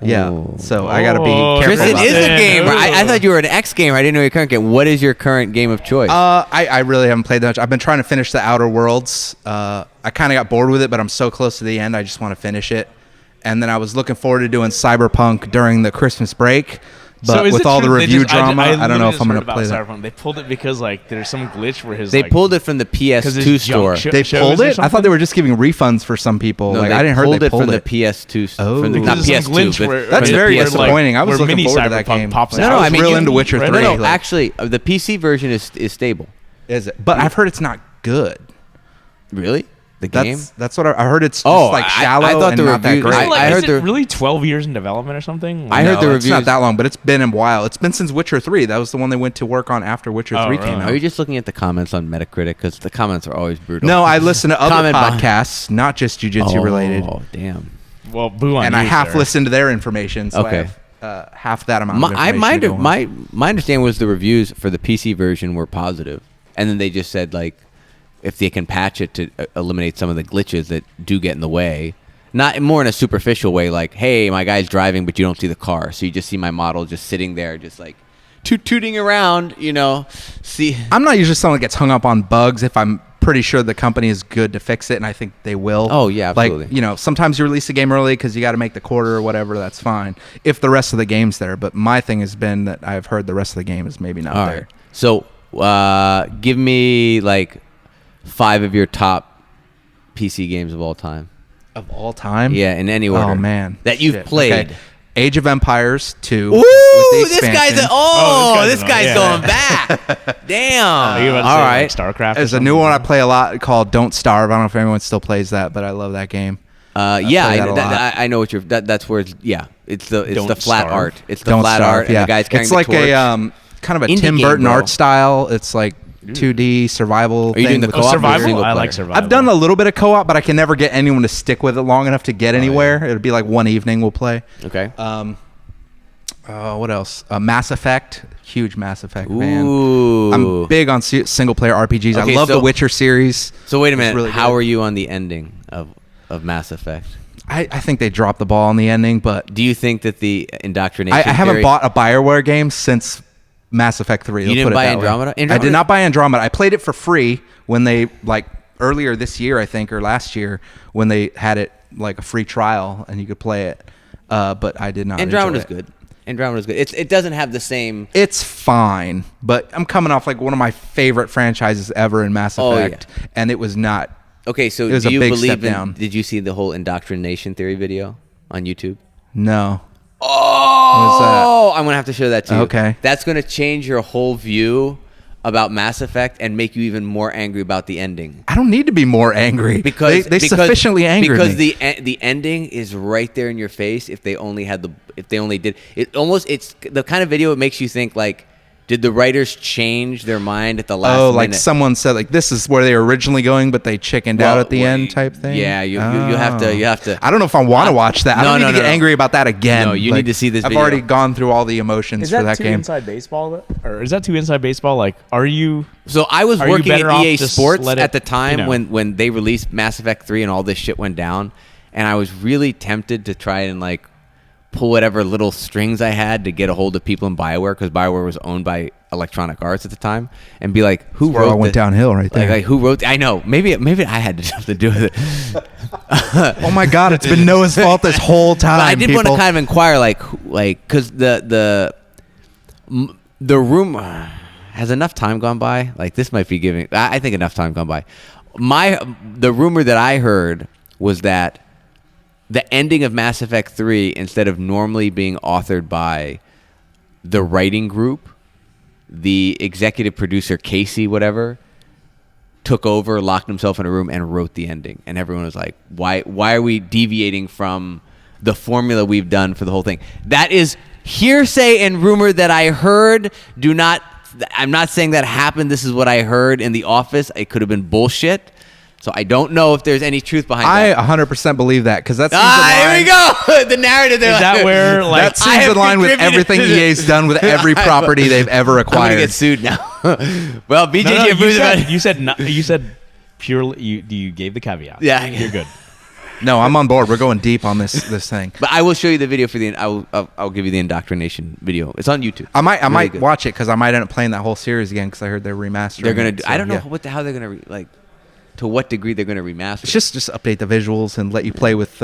Yeah, so I gotta be Oh, careful. Tristan about is that. a gamer. I Ooh. thought you were an ex gamer. I didn't know your current game. What is your current game of choice? I really haven't played that much. I've been trying to finish the Outer Worlds. I kind of got bored with it, but I'm so close to the end. I just want to finish it. And then I was looking forward to doing Cyberpunk during the Christmas break. But So is with it all the true they review just- drama, I don't literally know if just I'm heard going to about play that. Cyberpunk. They pulled it because like there's some glitch where his they like, pulled it from the 'cause PS2 his store. junk ship They shows pulled or it? I thought something? they were just giving refunds for some people. No, like they I didn't heard pulled they it pulled from it. the PS2. Oh. From the, not Because there's PS2, some glitch but where- from That's the very where, PS1. disappointing. I was where looking mini forward to that Cyberpunk game. pops No, out. no, I was mean, real you- into Witcher right? 3. No, No, actually, the PC version is stable. Is it? But I've heard it's not good. Really? The game? That's what I heard. It's just Oh, like I shallow thought and the not that review- great. Is it like, I is heard it the- really 12 years in development or something? I heard the No, it's not reviews- that long, but it's been a while. It's been since Witcher 3. That was the one they went to work on after Witcher Oh, 3 really? came out. Are you just looking at the comments on Metacritic? Because the comments are always brutal. No, I listen to other Comment behind- podcasts, not just jiu-jitsu related. Oh, damn. Well, boo on And you, I half sir. listen to their information, so Okay. I have half that amount My, of I, information. to go on. my understanding was the reviews for the PC version were positive, and then they just said like if they can patch it to eliminate some of the glitches that do get in the way, not more in a superficial way, like hey, my guy's driving, but you don't see the car, so you just see my model just sitting there, just like tooting around, you know. See, I'm not usually someone that gets hung up on bugs if I'm pretty sure the company is good to fix it, and I think they will. Oh, yeah, absolutely. Like, you know, sometimes you release a game early because you got to make the quarter or whatever. That's fine if the rest of the game's there. But my thing has been that I've heard the rest of the game is maybe not all there. right. So give me like 5 of your top PC games of all time. Of all time? Yeah, in any order. Oh, man. That you've Shit. played. Okay. Age of Empires 2. Ooh, with the this guy's expansion. this guy's going back. Damn. Are you about to All say, right. like, StarCraft? or There's a something? new one I play a lot called Don't Starve. I don't know if anyone still plays that, but I love that game. Yeah, play that a lot. I know what you're. That's where it's. Yeah, it's the Don't flat Starve. art. It's the Don't flat Starve, art, and yeah. the guy's carrying It's the like torch. a kind of a Indie Tim game, Burton bro. art style. It's like 2D survival. Are you doing the thing. co-op or survival? single I player? like survival. I've done a little bit of co-op, but I can never get anyone to stick with it long enough to get anywhere. It'll be like one evening we'll play. Okay. What else? Mass Effect. Huge Mass Effect fan. Ooh. I'm big on single player RPGs. Okay, I love so- the Witcher series. So wait a It's minute. really How good. are you on the ending of Mass Effect? I think they dropped the ball on the ending, but Do you think that the indoctrination? I haven't theory- bought a BioWare game since Mass Effect 3. You Let's didn't put it buy that way. Andromeda? I Andromeda- did not buy Andromeda. I played it for free when they earlier this year, I think, or last year when they had it like a free trial and you could play it. But I did not. Andromeda's enjoy it. good. Andromeda's good. It doesn't have the same. It's fine, but I'm coming off like one of my favorite franchises ever in Mass Oh, Effect, and it was not. Okay, so It was do a you big believe step in? down. Did you see the whole indoctrination theory video on YouTube? No. Oh, I'm gonna have to show that to you. Okay. That's gonna change your whole view about Mass Effect and make you even more angry about the ending. I don't need to be more angry Because they sufficiently angered because me. the ending is right there in your face. If they only did it, almost it's the kind of video it makes you think like, did the writers change their mind at the last minute? like someone said, like this is where they were originally going, but they chickened out at the end, type thing. Yeah, you have to. I don't know if I want to watch that. I don't need to get no. angry about that again. No, you need to see this I've video. already gone through all the emotions Is for that that too game. inside baseball, or is that too inside baseball? Like, are you? So I was Are you working at better off EA just Sports let it, at the time you know? when they released Mass Effect 3 and all this shit went down, and I was really tempted to try and like pull whatever little strings I had to get a hold of people in BioWare, because BioWare was owned by Electronic Arts at the time, and be like, who Where it wrote all went the- downhill right there. Like who wrote? I know. Maybe I had something to do with it. Oh my God, it's been Noah's fault this whole time. But I did want to people. kind of inquire, like, because the room has enough time gone by. Like, this might be giving. I think enough time gone by. The rumor that I heard was that the ending of Mass Effect 3, instead of normally being authored by the writing group, the executive producer Casey, whatever, took over, locked himself in a room, and wrote the ending. And everyone was like, why are we deviating from the formula we've done for the whole thing? That is hearsay and rumor that I heard. I'm not saying that happened. This is what I heard in the office. It could have been bullshit. So I don't know if there's any truth behind I that. 100% believe that because that's Here we go. The narrative there. Is that where like That seems in line with everything EA's done with every property they've ever I'm gonna acquired. get sued now. Well, BJJ No, approves of it. you said purely you gave the caveat. Yeah. You're good. No, I'm on board. We're going deep on this thing. But I will show you the video for the. I'll give you the indoctrination video. It's on YouTube. I might Really good. watch it because I might end up playing that whole series again because I heard they're remastering. They're gonna. it, Do, so, I don't know yeah. how they're gonna like. To what degree they're gonna remaster? It's just update the visuals and let you play with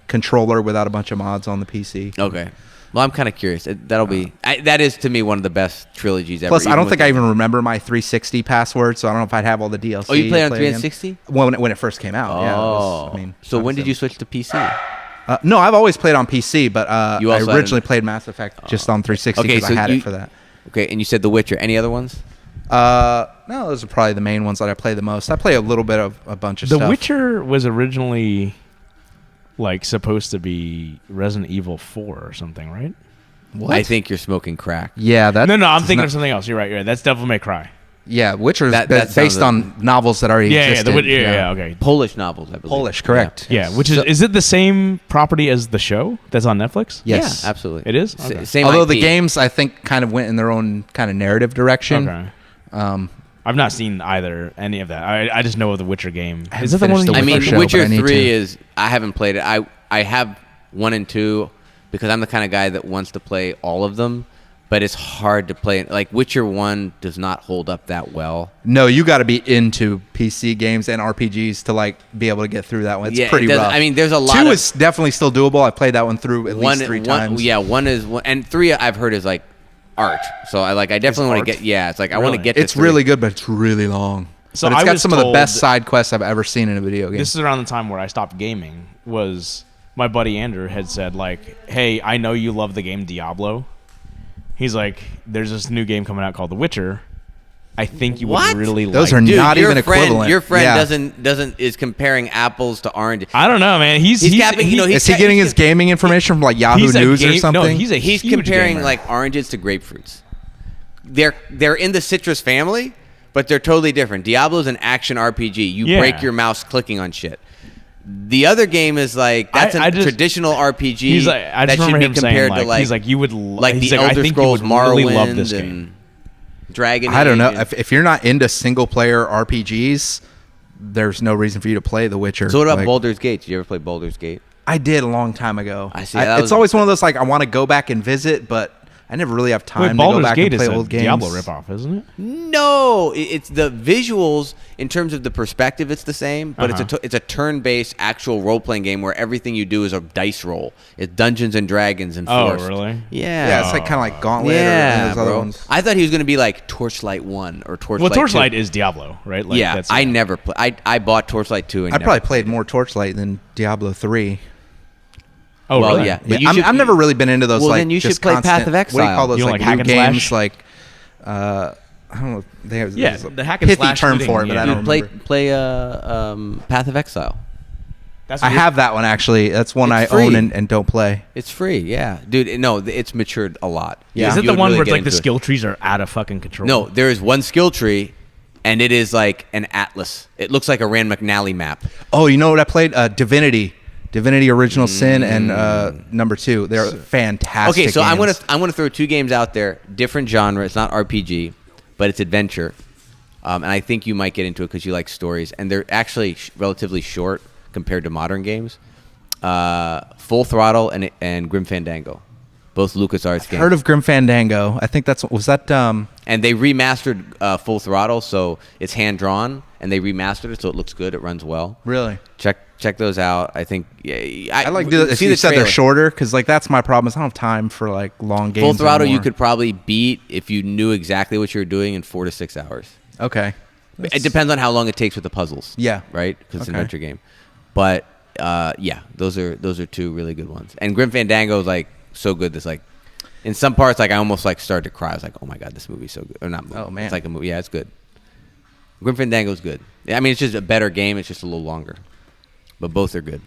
controller without a bunch of mods on the PC. Okay. Well, I'm kind of curious. That'll be. That is to me one of the best trilogies ever. Plus, I even don't with think the- I even remember my 360 password, so I don't know if I'd have all the DLC. Oh, you play to on again. 360? When it first came out. Yeah, it Oh. was, I mean, so when did obviously. you switch to PC? No, I've always played on PC, but You I also had originally an- played Mass Effect just on 360 Okay, because so I had you- it for that. Okay, and you said The Witcher. Any other ones? No, those are probably the main ones that I play the most. I play a little bit of a bunch of The stuff. Witcher was originally like supposed to be Resident Evil 4 or something, right? What? I think you're smoking crack. Yeah, that. No, I'm thinking not- of something else. You're right. That's Devil May Cry. Yeah, Witcher's That based sounds on novels that already Yeah, existed. okay. Polish novels, I believe. Polish, correct. Yeah, which is it the same property as the show that's on Netflix? Yes. Yeah, absolutely. It is? S- Okay. Same Although IP. the games, I think, kind of went in their own kind of narrative direction. Okay. I've not seen any of that. I just know of the Witcher game. I Is that the haven't one? finished I The mean, Witcher show, Witcher but I need 3 to. is. I haven't played it. I have 1 and 2 because I'm the kind of guy that wants to play all of them, but it's hard to play. Like Witcher 1 does not hold up that well. No, you got to be into PC games and RPGs to like be able to get through that one. It's Yeah, it pretty does- rough. I mean, there's a lot 2 of- is definitely still doable. I played that one through at least 3 times. Yeah, 1 is and 3 I've heard is like art. So I definitely want art? to get. Yeah, it's like I want to Really? get. To It's 3. really good, but it's really long. So but it's I got was some of the told- best side quests I've ever seen in a video game. This is around the time where I stopped gaming. Was my buddy Andrew had said like, "Hey, I know you love the game Diablo." He's like, "There's this new game coming out called The Witcher. I think you What? would really Those like." are it." not your even friend, equivalent. Your friend Yeah. is comparing apples to oranges. I don't know, man. He's capping- you know, Is he getting his gaming information from like Yahoo he's a News or game- something? No, he's a He's huge comparing gamer. like oranges to grapefruits. They're in the citrus family, but they're totally different. Diablo's an action RPG. You Yeah. break your mouse clicking on shit. The other game is like that's I a just- traditional RPG. He's like, I that just should remember be him saying compared like, to like he's like, you would like he's the like, I Elder think you Scrolls would really love Morrowind this and game. Dragon. I don't know. Age and- If you're not into single player RPGs, there's no reason for you to play The Witcher. So what about Like, Baldur's Gate? Did you ever play Baldur's Gate? I did a long time ago. I see, that was- It's always one of those like I want to go back and visit, but I never really have time Wait, to go Baldur's back Gate and is play a old games. Diablo ripoff, isn't it? No, it's the visuals in terms of the perspective. It's the same, but Uh-huh. it's a turn-based actual role-playing game where everything you do is a dice roll. It's Dungeons and Dragons and Oh, Force. really? Yeah. Yeah, it's like kind of like Gauntlet or Yeah, those other bro. ones. I thought he was gonna be like Torchlight 1 or Torchlight. Well, Torchlight 2. is Diablo, right? Like, Yeah, that's I never play. I bought Torchlight 2 and I never probably played more Torchlight than Diablo 3. Oh, Well, really? yeah. Yeah, But you should- I've never really been into those. Well, like, then you should just play Path constant- of What do you Exile. call those You don't like like hack loot and games? slash? Like, I don't know. They have Yeah, there's a the hack and pithy slash term looting, for it, but yeah. I Dude, don't play remember. Path of Exile. That's I weird. have that one actually. That's one It's I own free. and don't play. It's free. Yeah, dude. No, it's matured a lot. Yeah. Is it You the would one really where get like the into it. skill trees are out of fucking control? No, there is one skill tree, and it is like an atlas. It looks like a Rand McNally map. Oh, you know what I played? Divinity Original Sin and number 2. They're fantastic. Okay, so I'm games. gonna throw two games out there, different genre. It's not RPG, but it's adventure, and I think you might get into it because you like stories, and they're actually relatively short compared to modern games. Full Throttle and Grim Fandango, both LucasArts games. Heard of Grim Fandango? I think was that. And they remastered Full Throttle, so it's hand drawn, and they remastered it, so it looks good. It runs well. Really? Check those out. I think I like to see you the said they're trailer. shorter because like that's my problem. Is I don't have time for like long games. Full Throttle you anymore. could probably beat if you knew exactly what you were doing in 4 to 6 hours. Okay. It depends on how long it takes with the puzzles. Yeah. Right? Because it's an Okay. adventure game. But yeah, those are two really good ones. And Grim Fandango is like so good. That's like in some parts like I almost like started to cry. I was like, oh my god, this movie's so good. Or not movie. Oh, man. It's like a movie. Yeah, it's good. Grim Fandango is good. Yeah, I mean, it's just a better game. It's just a little longer. But both are good.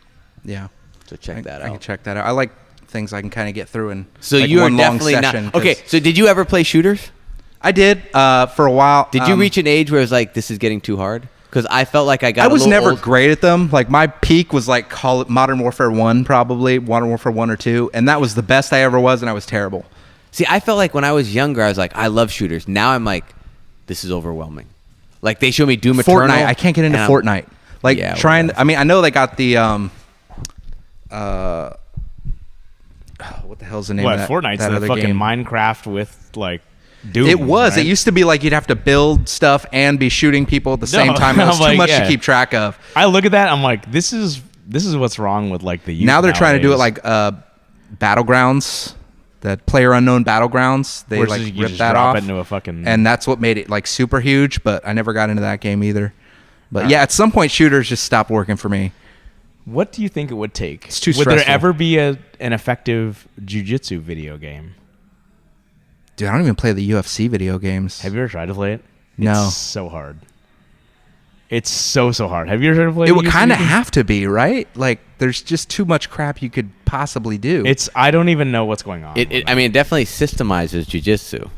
Yeah. So check that I can out. check that out. I like things I can kind of get through in. So like, you are one long definitely session, not 'cause okay. So did you ever play shooters? I did for a while. Did you reach an age where it was like this is getting too hard? Because I felt like I got. I a was little never old. great at them. Like my peak was like Call it Modern Warfare 1 probably, Modern Warfare 1 or 2, and that was the best I ever was and I was terrible. See, I felt like when I was younger, I was like, I love shooters. Now I'm like, this is overwhelming. Like they show me Doom Eternal. Fortnite, I can't get into and I'm- Fortnite. Like Yeah, trying whatever. I mean, I know they got the what the hell's the name What? of that? Fortnite's that the other fucking game? Minecraft with like Doom. It was. right? It used to be like you'd have to build stuff and be shooting people at the same time. It was I'm too like, much yeah. to keep track of. I look at that. I'm like, this is what's wrong with like the youth Now they're trying to do it nowadays. like Battlegrounds, that Player Unknown Battlegrounds. They Where like you ripped just that drop off, it into a fucking. and that's what made it like super huge. But I never got into that game either. But yeah, at some point, shooters just stopped working for me. What do you think it would take? It's too Would there stressful. ever be an effective jujitsu video game? Dude, I don't even play the UFC video games. Have you ever tried to play it? No. It's so hard. It's so hard. Have you ever tried to play It the would UFC kind of game? have to be, right? Like, there's just too much crap you could possibly do. I don't even know what's going on. I mean, it definitely systemizes jujitsu.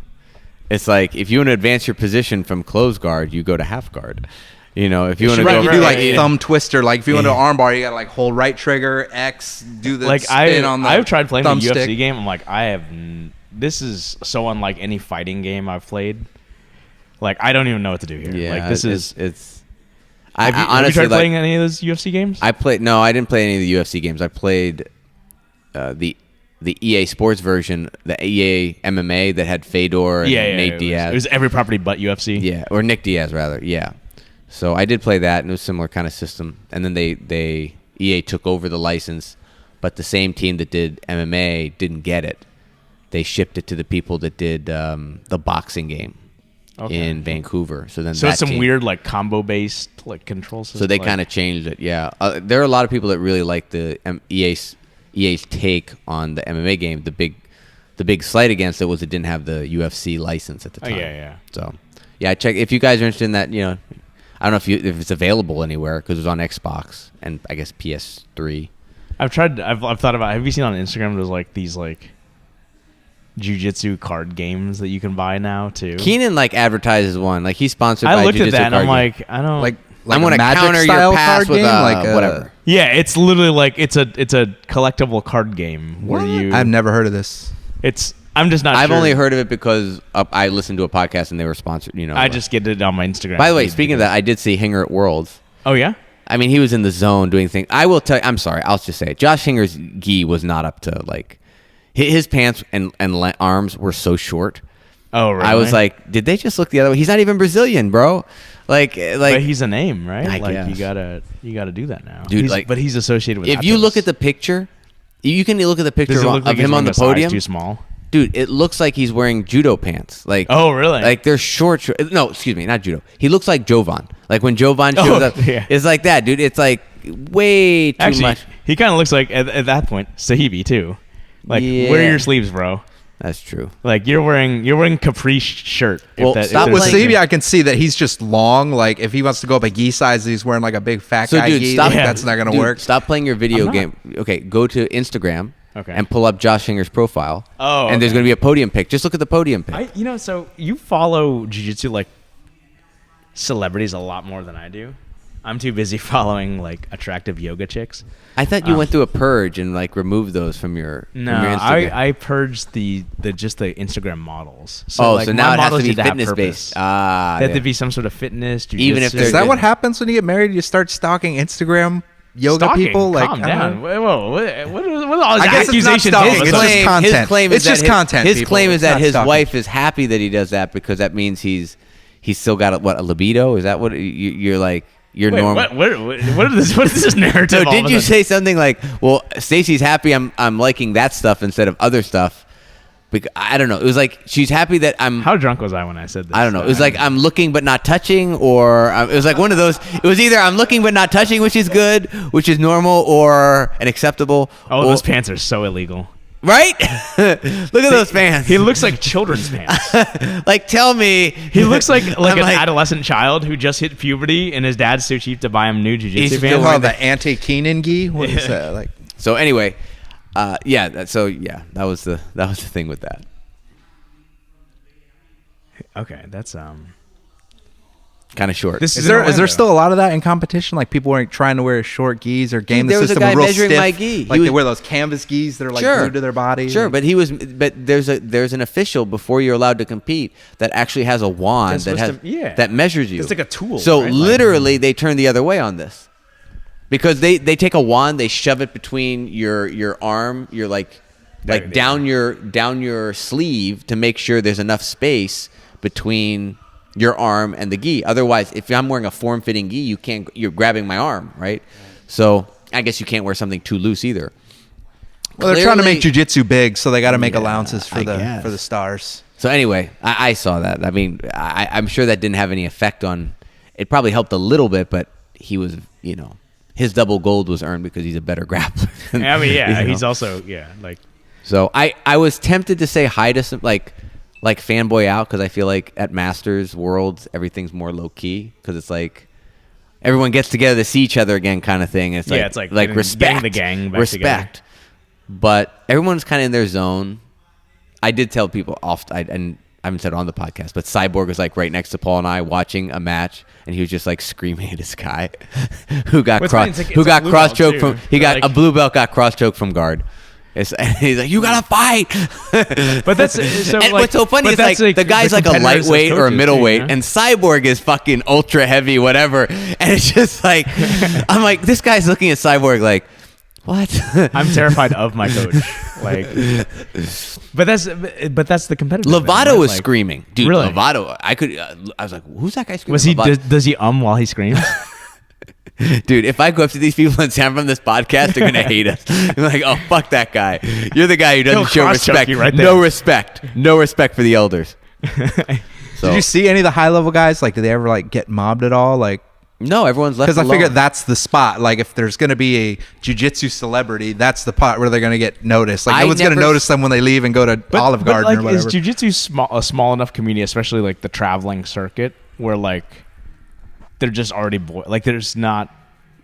It's like if you want to advance your position from close guard, you go to half guard. You know, if you want to Right, go, you do like yeah. thumb twister. Like if you want to armbar, you got to like hold right trigger, X, do the like spin on the I've tried playing the thumbstick. UFC game. I'm like, this is so unlike any fighting game I've played. Like, I don't even know what to do here. yeah, like this is. it's. Have you honestly tried like, playing any of those UFC games? I played. No, I didn't play any of the UFC games. I played the EA Sports version, the EA MMA that had Fedor and Nate Diaz. It was every property but UFC. Yeah, or Nick Diaz rather. Yeah. So I did play that, and it was a similar kind of system. And then they EA took over the license, but the same team that did MMA didn't get it. They shipped it to the people that did the boxing game. in Vancouver. So then So that it's some changed. weird like combo based like control system. So they like- kind of changed it. Yeah, there are a lot of people that really like the EA's take on the MMA game. The big slight against it was it didn't have the UFC license at the Oh, time. yeah. So yeah, check if you guys are interested in that. I don't know if it's available anywhere because it was on Xbox and I guess PS3. I've thought about. Have you seen on Instagram? There's like these like jiu-jitsu card games that you can buy now too. Keenan advertises one. Like he's sponsored by I looked at Jiu-Jitsu that and I'm card game. like, I don't Like I'm a gonna Magic counter your style pass card with game, like whatever. yeah, it's literally like it's a collectible card game where you. I've never heard of this. I'm just not. I've sure. only heard of it because I listened to a podcast and they were sponsored. I just get it on my Instagram. By the way, feed speaking of because- that, I did see Hinger at Worlds. Oh yeah. I mean, he was in the zone doing things. I will tell you, I'm sorry. I'll just say it. Josh Hinger's gi was not up to his pants and arms were so short. Oh really? I was like, did they just look the other way? He's not even Brazilian, bro. But he's a name, right? I like guess. you gotta do that now, Dude, But he's associated with. if you look at the picture, you can look at the picture does it look of like he's him on wearing the a size podium. too small? Dude, it looks like he's wearing judo pants. Oh really? Like they're short. No, excuse me, not judo. He looks like Jovan. Like when Jovan shows up, yeah. it's like that, dude. It's like way too Actually, much. he kind of looks like at that point Sahibi too. Like Yeah. wear your sleeves, bro. That's true. Like you're wearing capri shirt. Well, stop With playing- Sabi, I can see that he's just long. Like if he wants to go up a gi size, he's wearing like a big fat So, guy dude, gi. stop. like, that's not gonna Dude, work. Stop playing your video I'm not. game. Okay, go to Instagram. Okay. And pull up Josh Hinger's profile. Oh, And there's okay. going to be a podium pic. Just look at the podium pic. So you follow jiu-jitsu like celebrities a lot more than I do. I'm too busy following like attractive yoga chicks. I thought you went through a purge and removed those from your No, from your Instagram. I purged the Instagram models. so my now it has models to be need have fitness purpose. based. Ah, They have yeah. to be some sort of fitness. Even if jujitsu. they're Is that good. what happens when you get married? You start stalking Instagram yoga Stalking? people? Like, Calm I don't down. know. Whoa, what are all these I guess it's not accusations? stalking, all of a it's sudden? just content. His claim It's is just that content, His people. claim is It's that not his stalking. wife is happy that he does that because that means he's still got a libido. Is that what you're like? You're Wait, normal. what is this narrative? So all of did a you sudden? say something like, "Well, Stacey's happy I'm liking that stuff instead of other stuff"? Because I don't know. It was like she's happy that I'm. How drunk was I when I said this? I don't know. It was like I'm looking but not touching, or it was like one of those. It was either I'm looking but not touching, which is good, which is normal, or an acceptable. Oh, or- those pants are so illegal. right? Look at those fans. He looks like children's pants. Like, tell me. He looks like I'm an adolescent child who just hit puberty and his dad's too cheap to buy him new He's jiu-jitsu still pants. wearing Oh, the anti-Keenan gi? What is Yeah. that? Like, So anyway, that was the thing with that. Okay, that's Kind of short. This is there still a lot of that in competition? Like people trying to wear short gis or game there the was a system guy real measuring stiff. my gi. Like He they was- wear those canvas gis that are like Sure. glued to their body. Sure, but there's an official before you're allowed to compete that actually has a wand That's that supposed to- that measures you. It's like a tool, So right? literally, they turn the other way on this because they take a wand, they shove it between your arm, your There- down your sleeve to make sure there's enough space between your arm and the gi. Otherwise, if I'm wearing a form-fitting gi, you're grabbing my arm, right? So I guess you can't wear something too loose either. Well, they're trying to make Clearly- jujitsu big, so they got to make Yeah, allowances I for guess. the stars. So anyway, I saw that. I mean, I'm sure that didn't have any effect on. It probably helped a little bit, but he was, his double gold was earned because he's a better grappler. I mean, yeah, You know? he's also like So I was tempted to say hi to some like fanboy out because I feel like at Masters Worlds everything's more low key because it's like everyone gets together to see each other again kind of thing. It's Yeah, like it's like like getting respect, the gang back respect. But everyone's kind of in their zone. I did tell people and I haven't said it on the podcast, but Cyborg was like right next to Paul and I watching a match, and he was just like screaming at this guy who got What's funny, it's like- who it's got a blue cross belt, choked too. from They're a blue belt got cross choked from guard. And he's like, you gotta fight. But that's so. And like, what's so funny but is that's, the guy's the like a competitors as lightweight or a coaches, middleweight, too, you know? and Cyborg is fucking ultra heavy, whatever. And it's just like, I'm like, this guy's looking at Cyborg like, what? I'm terrified of my coach. Like, but that's the competitive. Lovato was screaming, dude. Really? Lovato, I was like, who's that guy screaming? Was he? Lovato. Does he while he screams? Dude, if I go up to these people and say I'm from this podcast, they're gonna hate us. I'm like, oh fuck that guy. You're the guy who doesn't He'll show cross-choke respect. you right No there. respect. No respect for the elders. So Did you see any of the high level guys? Like, did they ever like get mobbed at all? Like, no, everyone's left because I alone. figure that's the spot. Like, if there's gonna be a jiu-jitsu celebrity, that's the part where they're gonna get noticed. Like, I no one's gonna never- notice them when they leave and go to Olive Garden like, or whatever. Is jiu-jitsu a small enough community, especially like the traveling circuit, where like they're just already like there's not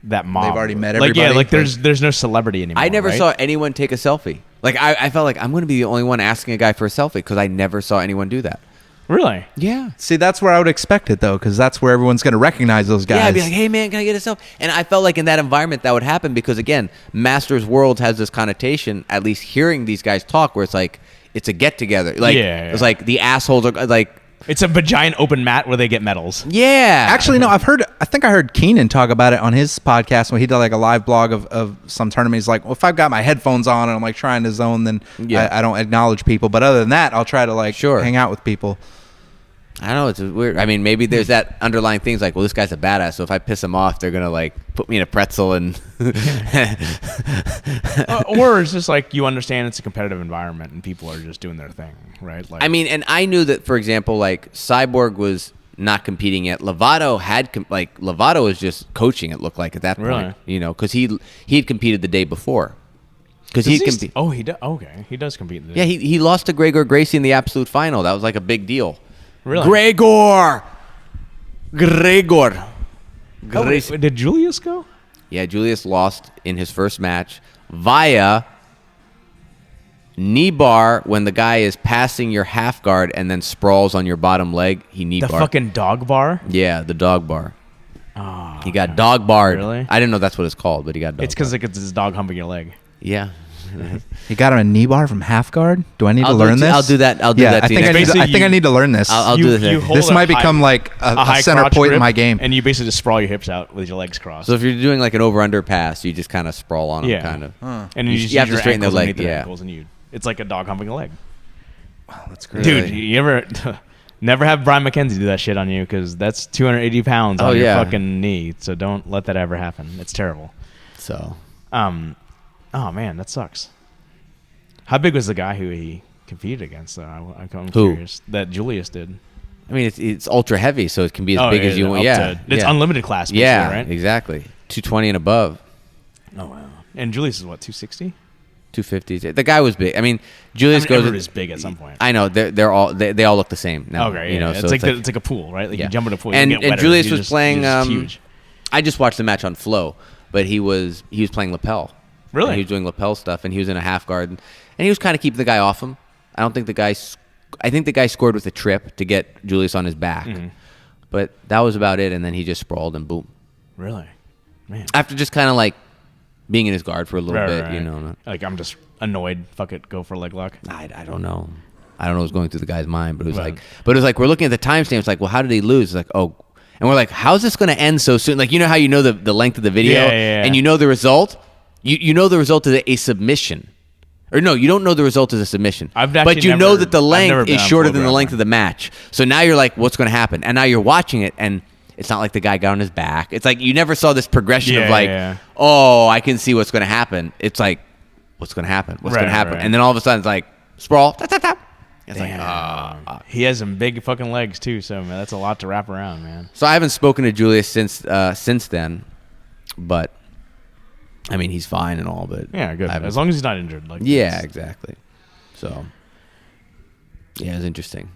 that mob. They've already met Like yeah, everybody? like there's no celebrity anymore. I never right? saw anyone take a selfie. Like I felt like I'm going to be the only one asking a guy for a selfie because I never saw anyone do that. Really. Yeah. See, that's where I would expect it though, because that's where everyone's gonna recognize those guys. Yeah, I'd be like, hey man, can I get a selfie? And I felt like in that environment that would happen because again, Masters World has this connotation, at least hearing these guys talk, where it's like it's a get together. Like Yeah. it's like the assholes are like It's a giant open mat where they get medals. yeah. Actually, no, I think I heard Keenan talk about it on his podcast when he did like a live blog of some tournament. He's like, well, if I've got my headphones on and I'm like trying to zone, then Yeah. I don't acknowledge people. But other than that, I'll try to like Sure. hang out with people. I don't know, it's weird. I mean, maybe there's that underlying things like, well, this guy's a badass, so if I piss him off, they're gonna like put me in a pretzel and Or it's just like you understand it's a competitive environment and people are just doing their thing, right? Like I mean, and I knew that, for example, like Cyborg was not competing yet. Lovato had Lovato was just coaching. It looked like at that point, Really? you know, because he had competed the day before. Because Does he he compete. oh, he does. Okay, he does compete. Yeah, he lost to Gregor Gracie in the absolute final. That was like a big deal. Really? Gregor. Oh, Gracie. did Julius go? Yeah, Julius lost in his first match via knee bar when the guy is passing your half guard and then sprawls on your bottom leg. He knee The bar. fucking dog bar. Yeah, the dog bar. Oh, He got dog barred. Really? I didn't know that's what it's called, but he got dog it's because like it's his dog humping your leg. Yeah. He got him a knee bar from half guard. Do I need I'll to do learn it- this? I'll do that. I'll do yeah, that I to you think I, next need to, time. I think I need to learn this. I'll You- do the you thing. hold This a might high- become like a high center crotch point in grip, my game. and you basically just sprawl your hips out with your legs crossed. So if you're doing like an over-under pass, you just kind of sprawl on them, yeah, kind of. Huh. and You- you just you have use to your straighten their ankles leg, underneath their yeah. ankles, and it's like a dog humping a leg. That's great. Dude, you ever never have Brian McKenzie do that shit on you because that's 280 pounds Oh, on your yeah. fucking knee. So don't let that ever happen. It's terrible. So Oh man, that sucks. How big was the guy who he competed against? Though I'm Who? curious. That Julius did. I mean, it's ultra heavy, so it can be as big as you want. up Yeah, to- it's yeah. unlimited class. Basically, Yeah, right. exactly. 220 and above. Oh wow. And Julius is what 260. 250s. The guy was big. I mean, Julius goes. Everybody's big at some point. I know they all look the same now. Okay, you know, yeah. so It's like a pool, right? Like yeah. you jump in a pool, And you get wetter, Julius you're was playing. you're just huge. I just watched the match on Flow, but he was playing lapel. Really? And he was doing lapel stuff, and he was in a half guard, and he was kind of keeping the guy off him. I don't think the guy. I think the guy scored with a trip to get Julius on his back, but that was about it. And then he just sprawled and boom. Really, man. After just kind of like being in his guard for a little Right, bit, right, you right. know. Like I'm just annoyed. Fuck it, go for a leg lock. I don't know. I don't know what's going through the guy's mind, but it was Right. like we're looking at the timestamps. Like, well, how did he lose? It's like, oh, and we're like, how's this going to end so soon? Like, you know how you know the length of the video, Yeah. and you know the result. You know the result is a submission, or no, you don't know the result is a submission. I've actually but you know never- that the I've never length been is on shorter Flow than the length Grappling. of the match. So now you're like, what's going to happen? And now you're watching it, and it's not like the guy got on his back. It's like you never saw this progression Yeah, of like, yeah. oh, I can see what's going to happen. It's like, what's going to happen? What's Right, going to happen? right. And then all of a sudden, it's like sprawl. Tap, tap, tap. It's like, Damn. He has some big fucking legs too, so man, that's a lot to wrap around, man. So I haven't spoken to Julius since then, but I mean he's fine and all. But Yeah, good. I haven't- As long as he's not injured. Like yeah, it's- exactly. So yeah, it's interesting.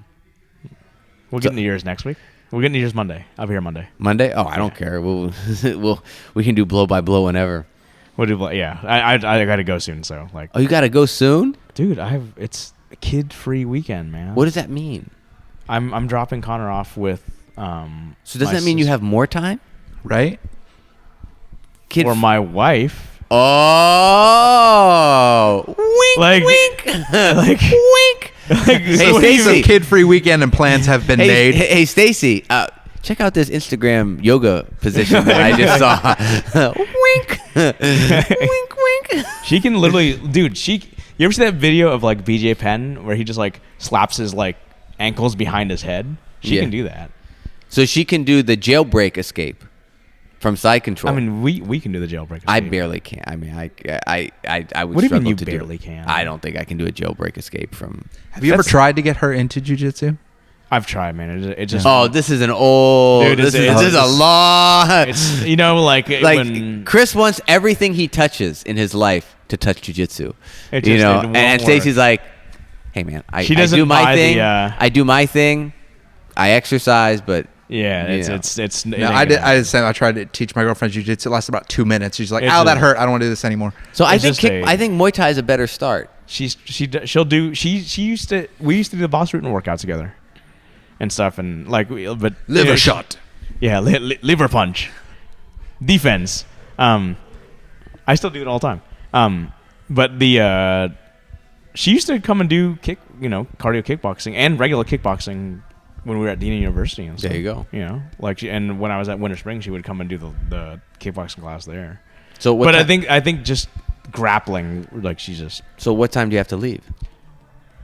We'll get into yours next week. We'll get into yours Monday. I'll be here Monday. Monday? Oh, I don't care. We can do blow by blow whenever. We'll do. Yeah, I got to go soon. So like, Oh, you got to go soon? dude, it's a kid-free weekend, man. What does that mean? I'm dropping Connor off with. So does that mean you have more time? Right? Kid or f- my wife? Oh, wink, Like- wink, like- wink. Hey, So Stacey. some kid-free weekend and plans have been Hey, made. hey, Stacy, check out this Instagram yoga position that I just saw. Wink, wink, wink. She can literally, dude. You ever see that video of like BJ Penn where he just like slaps his like ankles behind his head? She Yeah. can do that. So she can do the jailbreak escape from side control. I mean, we can do the jailbreak. I escape. barely can. I mean, I would. What do you mean struggle you to barely do. can? I don't think I can do a jailbreak escape from. Have you ever tried to get her into jiu-jitsu? I've tried, man. It just. Oh, this is an old. Dude, this it's- is a it's- long. It's like Like when Chris wants everything he touches in his life to touch jujitsu. It You just- know, it won't and work. Stacey's like, "Hey, man, I She I doesn't do my buy the, thing. I do my thing. I exercise, but yeah, you know. it's. No, I did the same. I tried to teach my girlfriend jiu-jitsu. It lasted about 2 minutes. She's like, It's "Ow, that a- hurt. I don't want to do this anymore." So I It's think just a- I think Muay Thai is a better start. She'll do. She used to. We used to do the Boss Rutan workout together, and stuff, and like, but Liver yeah, shot. Yeah, liver punch, defense. I still do it all the time. But the she used to come and do cardio kickboxing and regular kickboxing when we were at Dean University and stuff. There you go. You know, like and when I was at Winter Spring, she would come and do the kickboxing class there. So what? But ti- I think just grappling, like she's just So what time do you have to leave?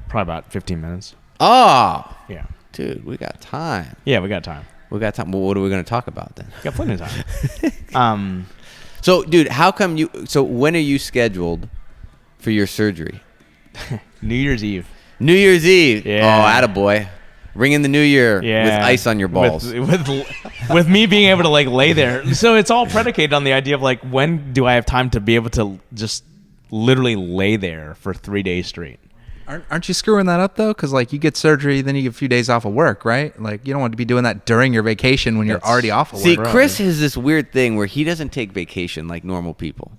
probably about 15 minutes. Oh, Yeah. dude, we got time. Yeah, we got time. We got time. Well, what are we going to talk about then? Got plenty of time. So, dude, how come you? So, when are you scheduled for your surgery? New Year's Eve. New Year's Eve. Yeah. Oh, attaboy. Ring in the new year Yeah. with ice on your balls. With me being able to like lay there. So it's all predicated on the idea of like, when do I have time to be able to just literally lay there for 3 days straight? Aren't you screwing that up though? Because like you get surgery, then you get a few days off of work, right? Like you don't want to be doing that during your vacation when you're That's- already off of See, work. Chris has this weird thing where he doesn't take vacation like normal people.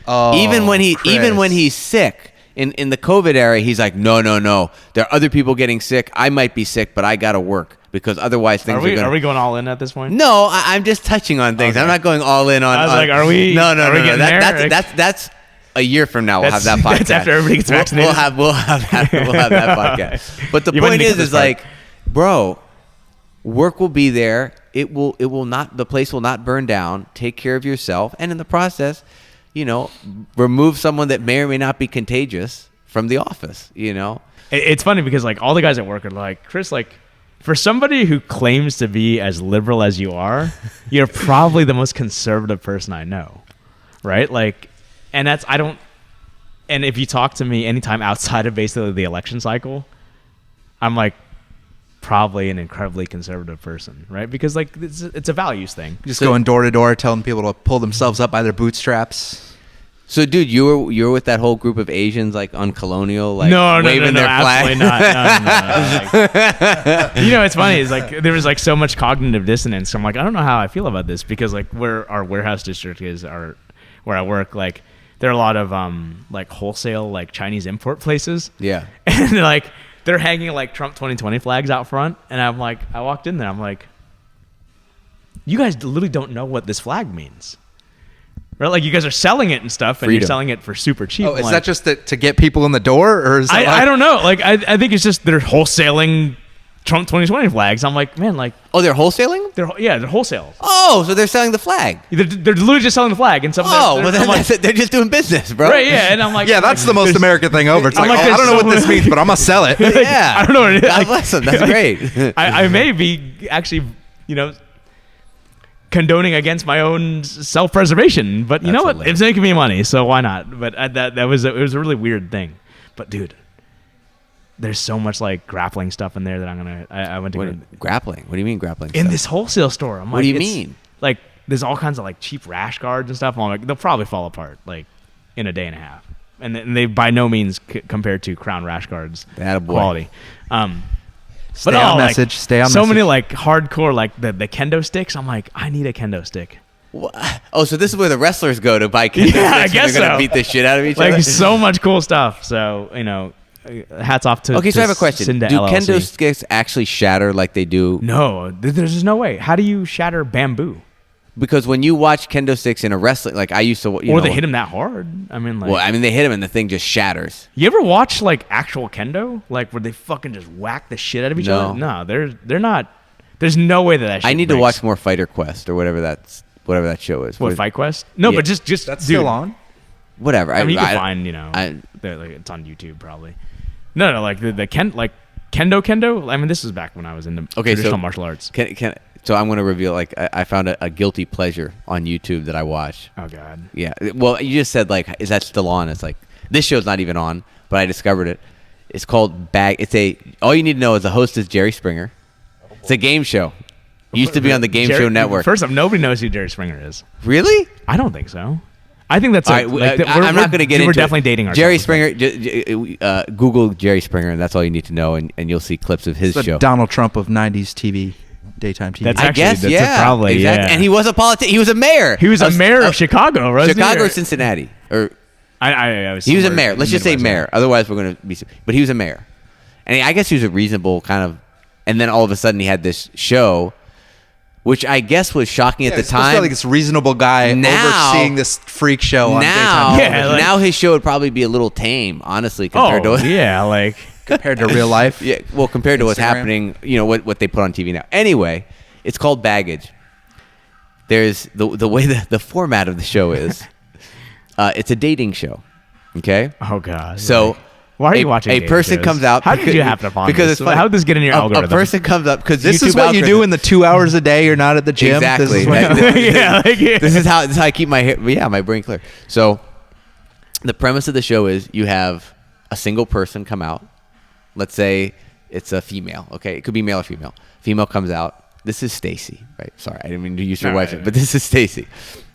Oh, even when Chris. he's sick in the COVID era, he's like, no. There are other people getting sick. I might be sick, but I gotta work because otherwise things Are we going all in at this point? No, I'm just touching on things. Okay. I'm not going all in on. I was on- like, are we- No. are we getting there? That's a year from now. We'll have that That's podcast. after everybody gets vaccinated. We'll have that podcast. But the You wouldn't point get is this part. like, bro, work will be there. It will not. The place will not burn down. Take care of yourself, and in the process, remove someone that may or may not be contagious from the office. It's funny because like all the guys at work are like, Chris, like for somebody who claims to be as liberal as you are, you're probably the most conservative person I know, right? Like, and and if you talk to me anytime outside of basically the election cycle, I'm like probably an incredibly conservative person, right? Because like it's a values thing. just going door to door telling people to pull themselves up by their bootstraps. So, dude, you were with that whole group of Asians like on Colonial, like No, waving their flag. absolutely not. No. Like, it's funny. It's like there was like so much cognitive dissonance. So I'm like, I don't know how I feel about this because like where our warehouse district is, where I work, like there are a lot of like wholesale like Chinese import places, Yeah. and they're hanging like Trump 2020 flags out front, and I'm like, I walked in there, I'm like, you guys literally don't know what this flag means. Right, like you guys are selling it and stuff, and Freedom. you're selling it for super cheap. Oh, I'm is like, that just to get people in the door, or is that I don't know. Like I think it's just they're wholesaling Trump 2020 flags. I'm like, man, like Oh, they're wholesaling? they're wholesale. Oh, so they're selling the flag. They're literally just selling the flag, and some. Oh, well, then I'm like, that's it. They're just doing business, bro. right, yeah, and I'm like, Yeah, that's the most American thing over. It's I'm like, like, I don't know there's what so this means, but I'm gonna sell it. Yeah. I don't know what it is. God Like, bless them. That's great. I may be actually, condoning against my own self-preservation, but you That's know what? hilarious. It's making me money, so why not? But it was a really weird thing. But dude, there's so much like grappling stuff in there that I went to go Grappling? What do you mean grappling? in stuff? this wholesale store. I'm What like, do you it's- mean? Like, there's all kinds of like cheap rash guards and stuff. I'm like, they'll probably fall apart like in a day and a half, and they by no means compared to Crown rash guards Attaboy. quality. Stay on like, message. Stay on so message. many like hardcore like the kendo sticks. I'm like, I need a kendo stick. Oh, so this is where the wrestlers go to buy kendo Yeah, I sticks when guess they're gonna so. beat the shit out of each Like other. so much cool stuff. So hats off to. Okay, so to I have a question. Cinda Do LLC. kendo sticks actually shatter like they do? No, there's just no way. How do you shatter bamboo? Because when you watch kendo sticks in a wrestling, like I used to, Or they hit him that hard. I mean, like, Well, I mean, they hit him and the thing just shatters. you ever watch like actual kendo, like where they fucking just whack the shit out of each No. other? No, they're not. There's no way that shit I need to breaks. watch more Fighter Quest or whatever that show is. What, Fight Quest? No, Yeah. but just That's dude, still on. Whatever. I mean, you can I- find, like, it's on YouTube probably. No, like the kendo. I mean, this is back when I was in the Okay, so- traditional martial arts. So I'm going to reveal, like, I found a guilty pleasure on YouTube that I watch. Oh god. Yeah. Well, you just said, like, is that still on? It's like, this show's not even on, but I discovered it. It's called Bag. All you need to know is the host is Jerry Springer. It's a game show. Used to be on the Game Show Network. First off, nobody knows who Jerry Springer is. Really? I don't think so. I think that's All right, I'm not going to get into We're it. definitely dating ourselves. Jerry Springer. Google Jerry Springer, and that's all you need to know, and you'll see clips of his The show. Donald Trump of 90s TV, daytime TV. That's I actually- guess, that's yeah, probably, exactly. yeah. And he was a politician. He was a mayor. He was a mayor of Chicago, right? Chicago or Cincinnati, or I was he was a somewhere mayor. in Let's the just say Midwest, mayor. Otherwise, we're going to be. But he was a mayor, and I guess he was a reasonable kind of. And then all of a sudden, he had this show, which I guess was shocking at the time. Like this reasonable guy Now- overseeing this freak show on now, daytime Yeah, television like- now his show would probably be a little tame, honestly, Oh, compared to yeah, like compared to real life. yeah, well, compared to what's Instagram. happening, what they put on TV now. Anyway, it's called Baggage. There's the way the format of the show is. It's a dating show. Okay. oh god. So like, why are you watching? A dating person shows? comes out. How did you happen upon because this? it's funny. How did this get in your algorithm? A person comes up because This is what you do in the 2 hours a day you're not at the gym. exactly. This is what Yeah, like, yeah. This is how I keep my brain clear. So the premise of the show is you have a single person come out. Let's say it's a female. Okay, it could be male or female. Female comes out. This is Stacy, right? Sorry, I didn't mean to use your No, wife's right, name, but this is Stacy.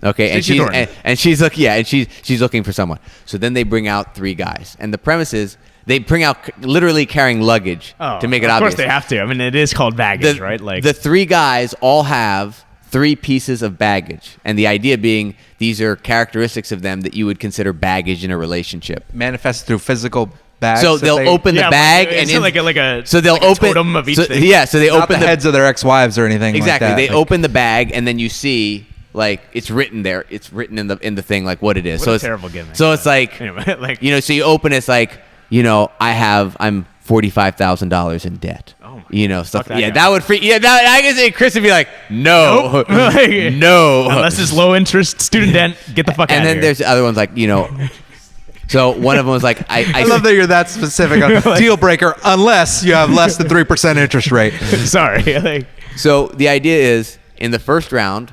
Okay, and Stacey she's Thornton. and she's looking, and she's looking for someone. So then they bring out 3 guys, and the premise is they bring out literally carrying luggage to make it of obvious. course they have to. I mean, it is called baggage, the, right? Like the 3 guys all have 3 pieces of baggage, and the idea being these are characteristics of them that you would consider baggage in a relationship. manifests through physical bags. So that they'll they- open the Yeah, bag, like, and it's like a so they'll like a open totem of each so, thing. Yeah, so they not open the heads of their ex-wives or anything. exactly. Like that. They Like, open the bag, and then you see like it's written there. It's written in the thing like what it is. What so a it's terrible gimmick. So it's like Anyway, like so you open it's like I'm $45,000 in debt. Oh my Stuff. fuck that Yeah, guy. that would freak. Yeah, I can say Chris would be like, no, Nope. Like, no. unless it's low interest student debt, get the fuck out And of then here. there's the other ones like So one of them was like I love that you're that specific on deal breaker unless you have less than 3% interest rate. Sorry, like So the idea is in the first round,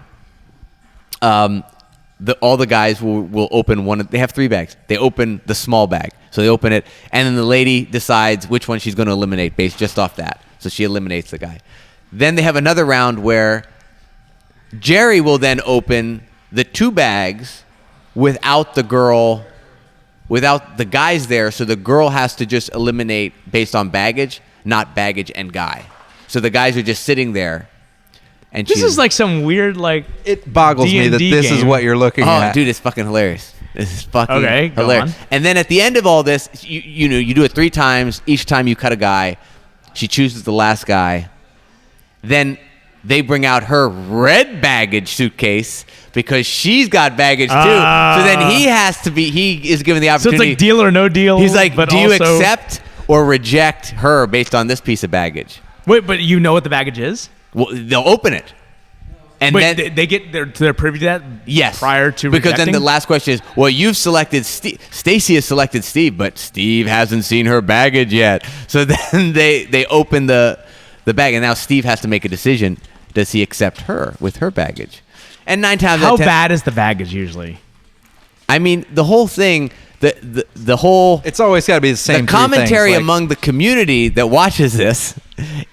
all the guys will open one. They have 3 bags. They open the small bag, so they open it, and then the lady decides which one she's going to eliminate based just off that. So she eliminates the guy. Then they have another round where Jerry will then open the 2 bags without the girl, without the guys there. So the girl has to just eliminate based on baggage, not baggage and guy. So the guys are just sitting there. And this she's- is like some weird like It boggles me that D&D this is game. what you're looking Oh, at. dude, it's fucking hilarious. This is fucking Okay, go hilarious. on. And then at the end of all this, you do it 3 times. Each time you cut a guy, she chooses the last guy. Then they bring out her red baggage suitcase because she's got baggage too. So then he is given the so it's opportunity. like deal or no deal. He's like, but do you also- accept or reject her based on this piece of baggage? Wait, but you know what the baggage is? Well, they'll open it. And Wait, then they get they're privy to that. yes, Prior to because rejecting? then the last question is, well, you've selected Steve. Stacy has selected Steve, but Steve hasn't seen her baggage yet. So then they open the bag, and now Steve has to make a decision: does he accept her with her baggage? And 9 times out How of 10, bad is the baggage usually? I mean, the whole thing, the whole It's always got to be the same. the commentary 3 things, like- among the community that watches this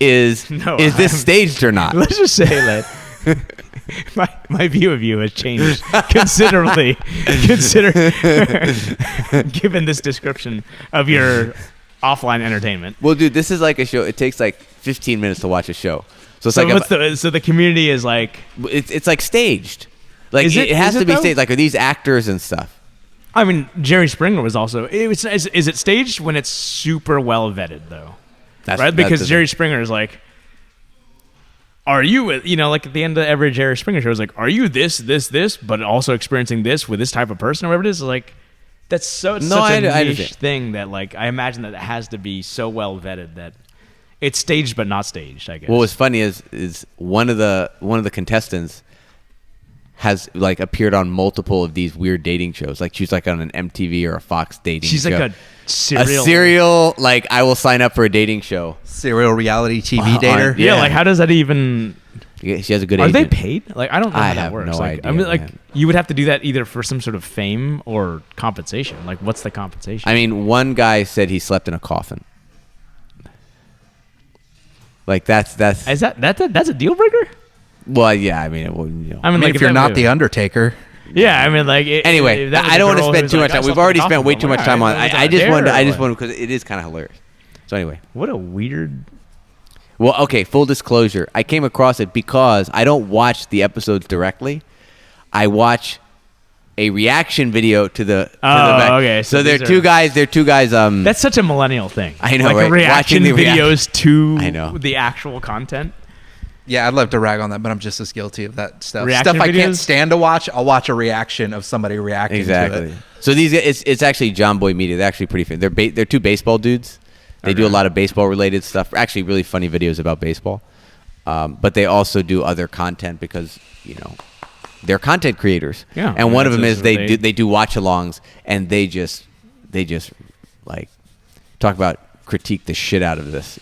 is No, is this I'm- staged or not? Let's just say that my view of you has changed considerably. Given this description of your offline entertainment. Well, dude, this is like a show. It takes like 15 minutes to watch a show. So it's So like so the community is like. it's like staged. Like Is it- it has is to it be though? staged. Like are these actors and stuff? I mean, Jerry Springer was also. Is it staged when it's super well vetted though? Right, because that's- Jerry Springer is like, are you, like at the end of every Jerry Springer show, is like, are you this, but also experiencing this with this type of person or whatever it is? Like, that's so it's No, such I a niche understand. thing that like I imagine that it has to be so well vetted that it's staged but not staged. I guess. What was funny is one of the contestants has like appeared on multiple of these weird dating shows. Like she's like on an MTV or a Fox dating she's show. like a serial. serial, like I will sign up for a dating show. serial reality TV On- dater. Yeah, Yeah. like how does that even? Yeah, she has a good Are agent. they paid? Like I don't know I how that have works. no like, idea, I mean, like man. you would have to do that either for some sort of fame or compensation. Like, what's the compensation? I mean, one guy said he slept in a coffin. Like that's Is that's a deal breaker? well, yeah. I mean, it will, you know. I mean, If you're that not would- the Undertaker. Yeah, I mean, like Anyway, if that was I a don't want to girl spend who's too like, much I time. We've saw already the spent way too much time on. I just wanted because it is kind of hilarious. So anyway, What a weird. well, okay. Full disclosure, I came across it because I don't watch the episodes directly. I watch a reaction video to the. Oh, okay. So, So they're these two are- guys. They're two guys. That's such a millennial thing. I know, like right? reaction Watching the videos to I know. the actual content. Yeah, I'd love to rag on that, but I'm just as guilty of that stuff. Reaction Stuff I can't videos? stand to watch. I'll watch a reaction of somebody reacting to Exactly. it. So these it's actually John Boy Media. They're actually pretty. They're two baseball dudes. They do a lot of baseball related stuff. Actually, really funny videos about baseball. But they also do other content because they're content creators. Yeah, And one of that's them is just they do watch alongs and they just like talk about critique the shit out of this.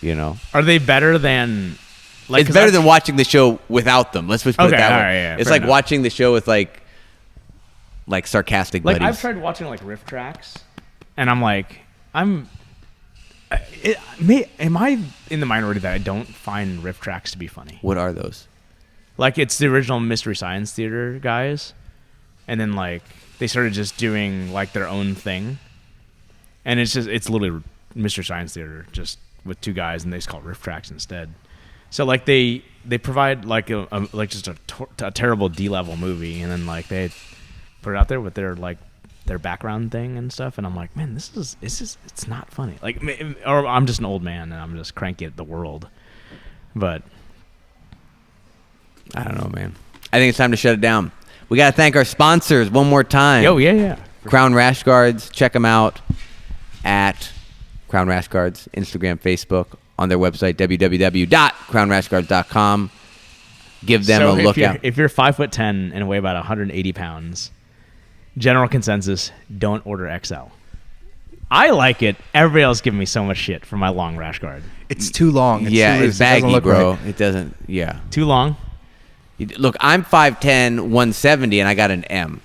Are they better than? Like, It's 'cause better I've- than watching the show without them. Let's just put it Okay, that way. all right, yeah, It's fair like enough. watching the show with like sarcastic Like buddies. I've tried watching like riff tracks, and I'm like, am I in the minority that I don't find riff tracks to be funny? What are those? Like it's the original Mystery Science Theater guys, and then like they started just doing like their own thing, and it's literally Mystery Science Theater just with two guys, and they just call it riff tracks instead. So like they provide like just a terrible D-level movie, and then like they put it out there with their background thing and stuff, and I'm like, man, it's not funny. Like, or I'm just an old man and I'm just cranky at the world, but. I don't know, man. I think it's time to shut it down. We got to thank our sponsors one more time. Oh, yeah. Crown Rash Guards. Check them out at Crown Rash Guards, Instagram, Facebook, on their website, www.crownrashguards.com. Give them a look out. If you're 5'10" and weigh about 180 pounds, general consensus, don't order XL. I like it. Everybody else giving me so much shit for my long rash guard. It's too long. It's Yeah, too it's loose. It doesn't baggy, look bro. right. It doesn't, yeah. Too long? Look, I'm 5'10", 170, and I got an M.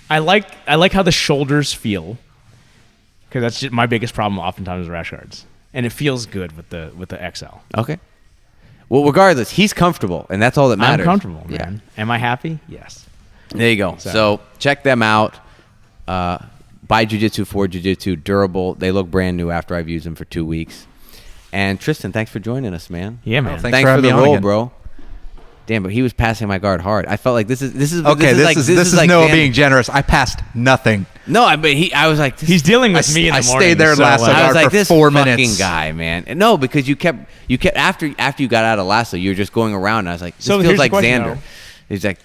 I like how the shoulders feel, because that's just my biggest problem oftentimes with rash guards, and it feels good with the XL. Okay. Well, regardless, he's comfortable, and that's all that matters. I'm comfortable, Yeah. man. Am I happy? Yes. There you go. So check them out. Buy Jiu-Jitsu for Jiu-Jitsu. Durable. They look brand new after I've used them for 2 weeks. And Tristan, thanks for joining us, man. Yeah, man. thanks Thanks for for having the me on roll, again. bro. Damn, but he was passing my guard hard. I felt like this is Okay, like this is like Noah Van- being generous. I passed nothing. No, I was like, He's dealing with me in the I morning. stayed there so, last like, night. I was like, for this 4 fucking minutes. guy, man. And no, because you kept after you got out of Lasso, you were just going around. And I was like, this So feels here's the like question, Xander. though. He's like,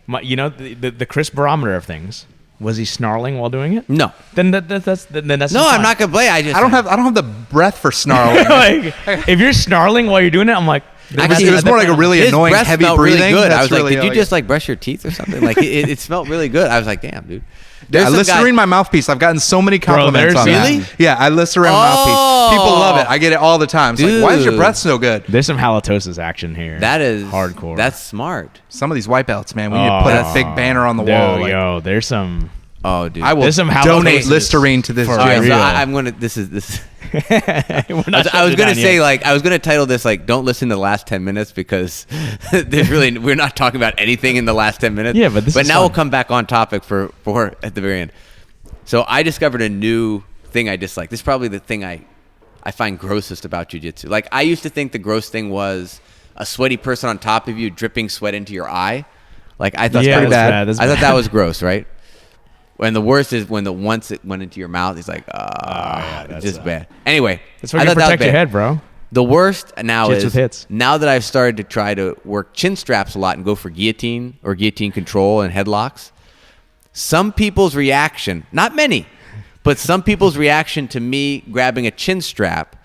the Chris barometer of things. Was he snarling while doing it? no, Then that's no, I'm not gonna play. I I don't have the breath for snarling. like, if you're snarling while you're doing it, I'm like, Actually, it was more like a really His annoying breath heavy smelled breathing. Really good. I That's was like, really did you like- just like brush your teeth or something? Like it smelled really good. I was like, damn, dude. There's I some Listerine guy- my mouthpiece. I've gotten so many compliments there's on that. Really? Yeah, I Listerine my mouthpiece. People love it. I get it all the time. It's like, why is your Dude. breath so good? there's some halitosis action here. That is hardcore. That's smart. Some of these wipeouts, man. We need to put a big banner on the wall. Like, Yo, there's some. Oh, dude. I will There's some donate halitosis Listerine to this for gym. All right, so real. I'm gonna. This is. We're not I was shutting gonna it down say yet. I was gonna title this like "Don't listen to the last 10 minutes" because we're not talking about anything in the last 10 minutes. Yeah, but this is now fun. we'll come back on topic for at the very end. So I discovered a new thing I dislike. This is probably the thing I find grossest about jiu-jitsu. Like I used to think the gross thing was a sweaty person on top of you dripping sweat into your eye. Like I thought Yeah, that was that's bad. That's I thought that bad. was gross, right? And the worst is when once it went into your mouth, it's like, that's just bad. Anyway, That's why I you thought that was protect your bad. head, bro. The worst now Jits is with hits. now that I've started to try to work chin straps a lot and go for guillotine or guillotine control and headlocks. Some people's reaction, not many, but some people's reaction to me grabbing a chin strap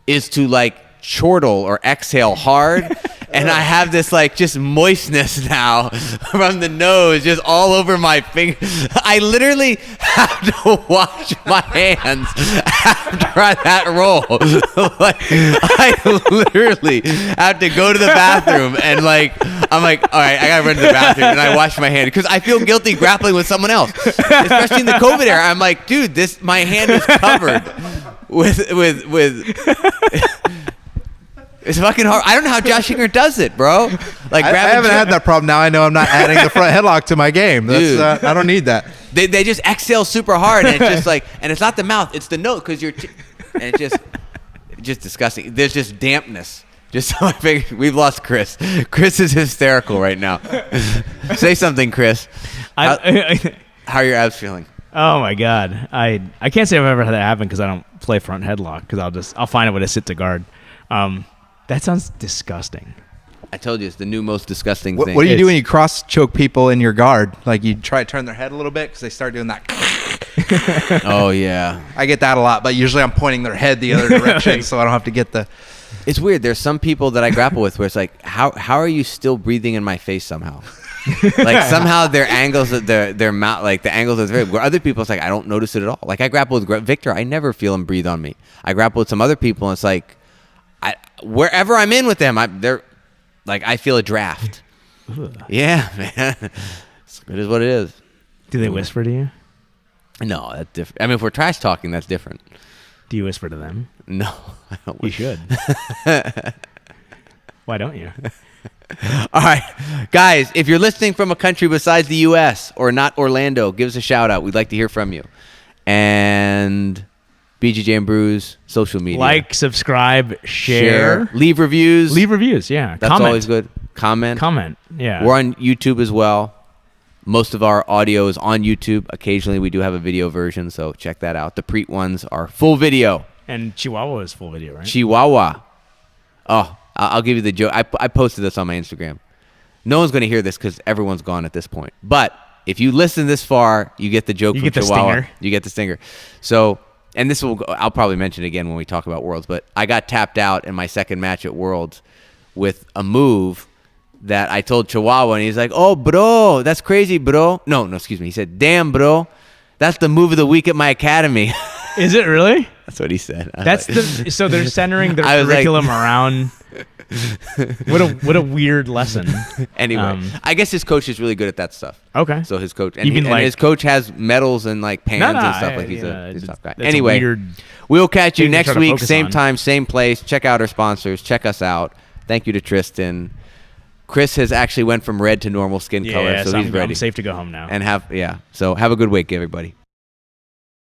is to like chortle or exhale hard. And I have this like just moistness now from the nose just all over my finger. I literally have to wash my hands after that roll. Like I literally have to go to the bathroom and like I'm like, all right, I gotta run to the bathroom and I wash my hand because I feel guilty grappling with someone else, especially in the COVID era. I'm like, dude, my hand is covered with it's fucking hard. I don't know how Josh Singer does it, bro. Like I haven't had that problem. Now I know I'm not adding the front headlock to my game. That's, I don't need that. They just exhale super hard, and it's just like, and it's not the mouth, it's the note, because and it's just disgusting. There's just dampness. Just so I figured we've lost Chris. Chris is hysterical right now. Say something, Chris. How are your abs feeling? Oh my god, I can't say I've ever had that happen because I don't play front headlock because I'll find it when I sit to guard. That sounds disgusting. I told you it's the new most disgusting What thing. do you do when you cross choke people in your guard? Like you try to turn their head a little bit because they start doing that. Oh yeah, I get that a lot, but usually I'm pointing their head the other direction, so I don't have to get the. it's weird. There's some people that I grapple with where it's like, how are you still breathing in my face somehow? Like somehow their angles of their mouth, like the angles of their, where other people, it's like I don't notice it at all. Like I grapple with Victor, I never feel him breathe on me. I grapple with some other people, and it's like, wherever I'm in with them, they're like, I feel a draft. Yeah, man. It is what it is. Do they whisper to you? No, that's different. I mean, if we're trash talking, that's different. Do you whisper to them? No, I don't. You should. Why don't you? All right, guys, if you're listening from a country besides the U.S. or not Orlando, give us a shout out. We'd like to hear from you. And BJJ and Brews social media. Like, subscribe, share. Leave reviews. Leave reviews, yeah. That's Comment. always good. Comment, yeah. We're on YouTube as well. Most of our audio is on YouTube. Occasionally, we do have a video version, so check that out. The Preet ones are full video. And Chihuahua is full video, right? Chihuahua. Oh, I'll give you the joke. I posted this on my Instagram. No one's going to hear this because everyone's gone at this point. But if you listen this far, you get the joke from Chihuahua. Stinger. You get the stinger. So, and this I'll probably mention it again when we talk about Worlds, but I got tapped out in my second match at Worlds with a move that I told Chihuahua, and he's like, "Oh, bro, that's crazy, bro." No, excuse me. He said, "Damn, bro, that's the move of the week at my academy." Is it really? That's what he said. So they're centering their I was curriculum around. What a weird lesson. Anyway, I guess his coach is really good at that stuff. Okay. So his coach, and, Even and his coach has medals and like pans and stuff. Like he's a tough guy. Anyway, we'll catch you thing to next try to week, focus same on. time, same place. Check out our sponsors. Check us out. Thank you to Tristan. Chris has actually went from red to normal skin color, so he's ready. I'm safe to go home now. And so have a good week, everybody.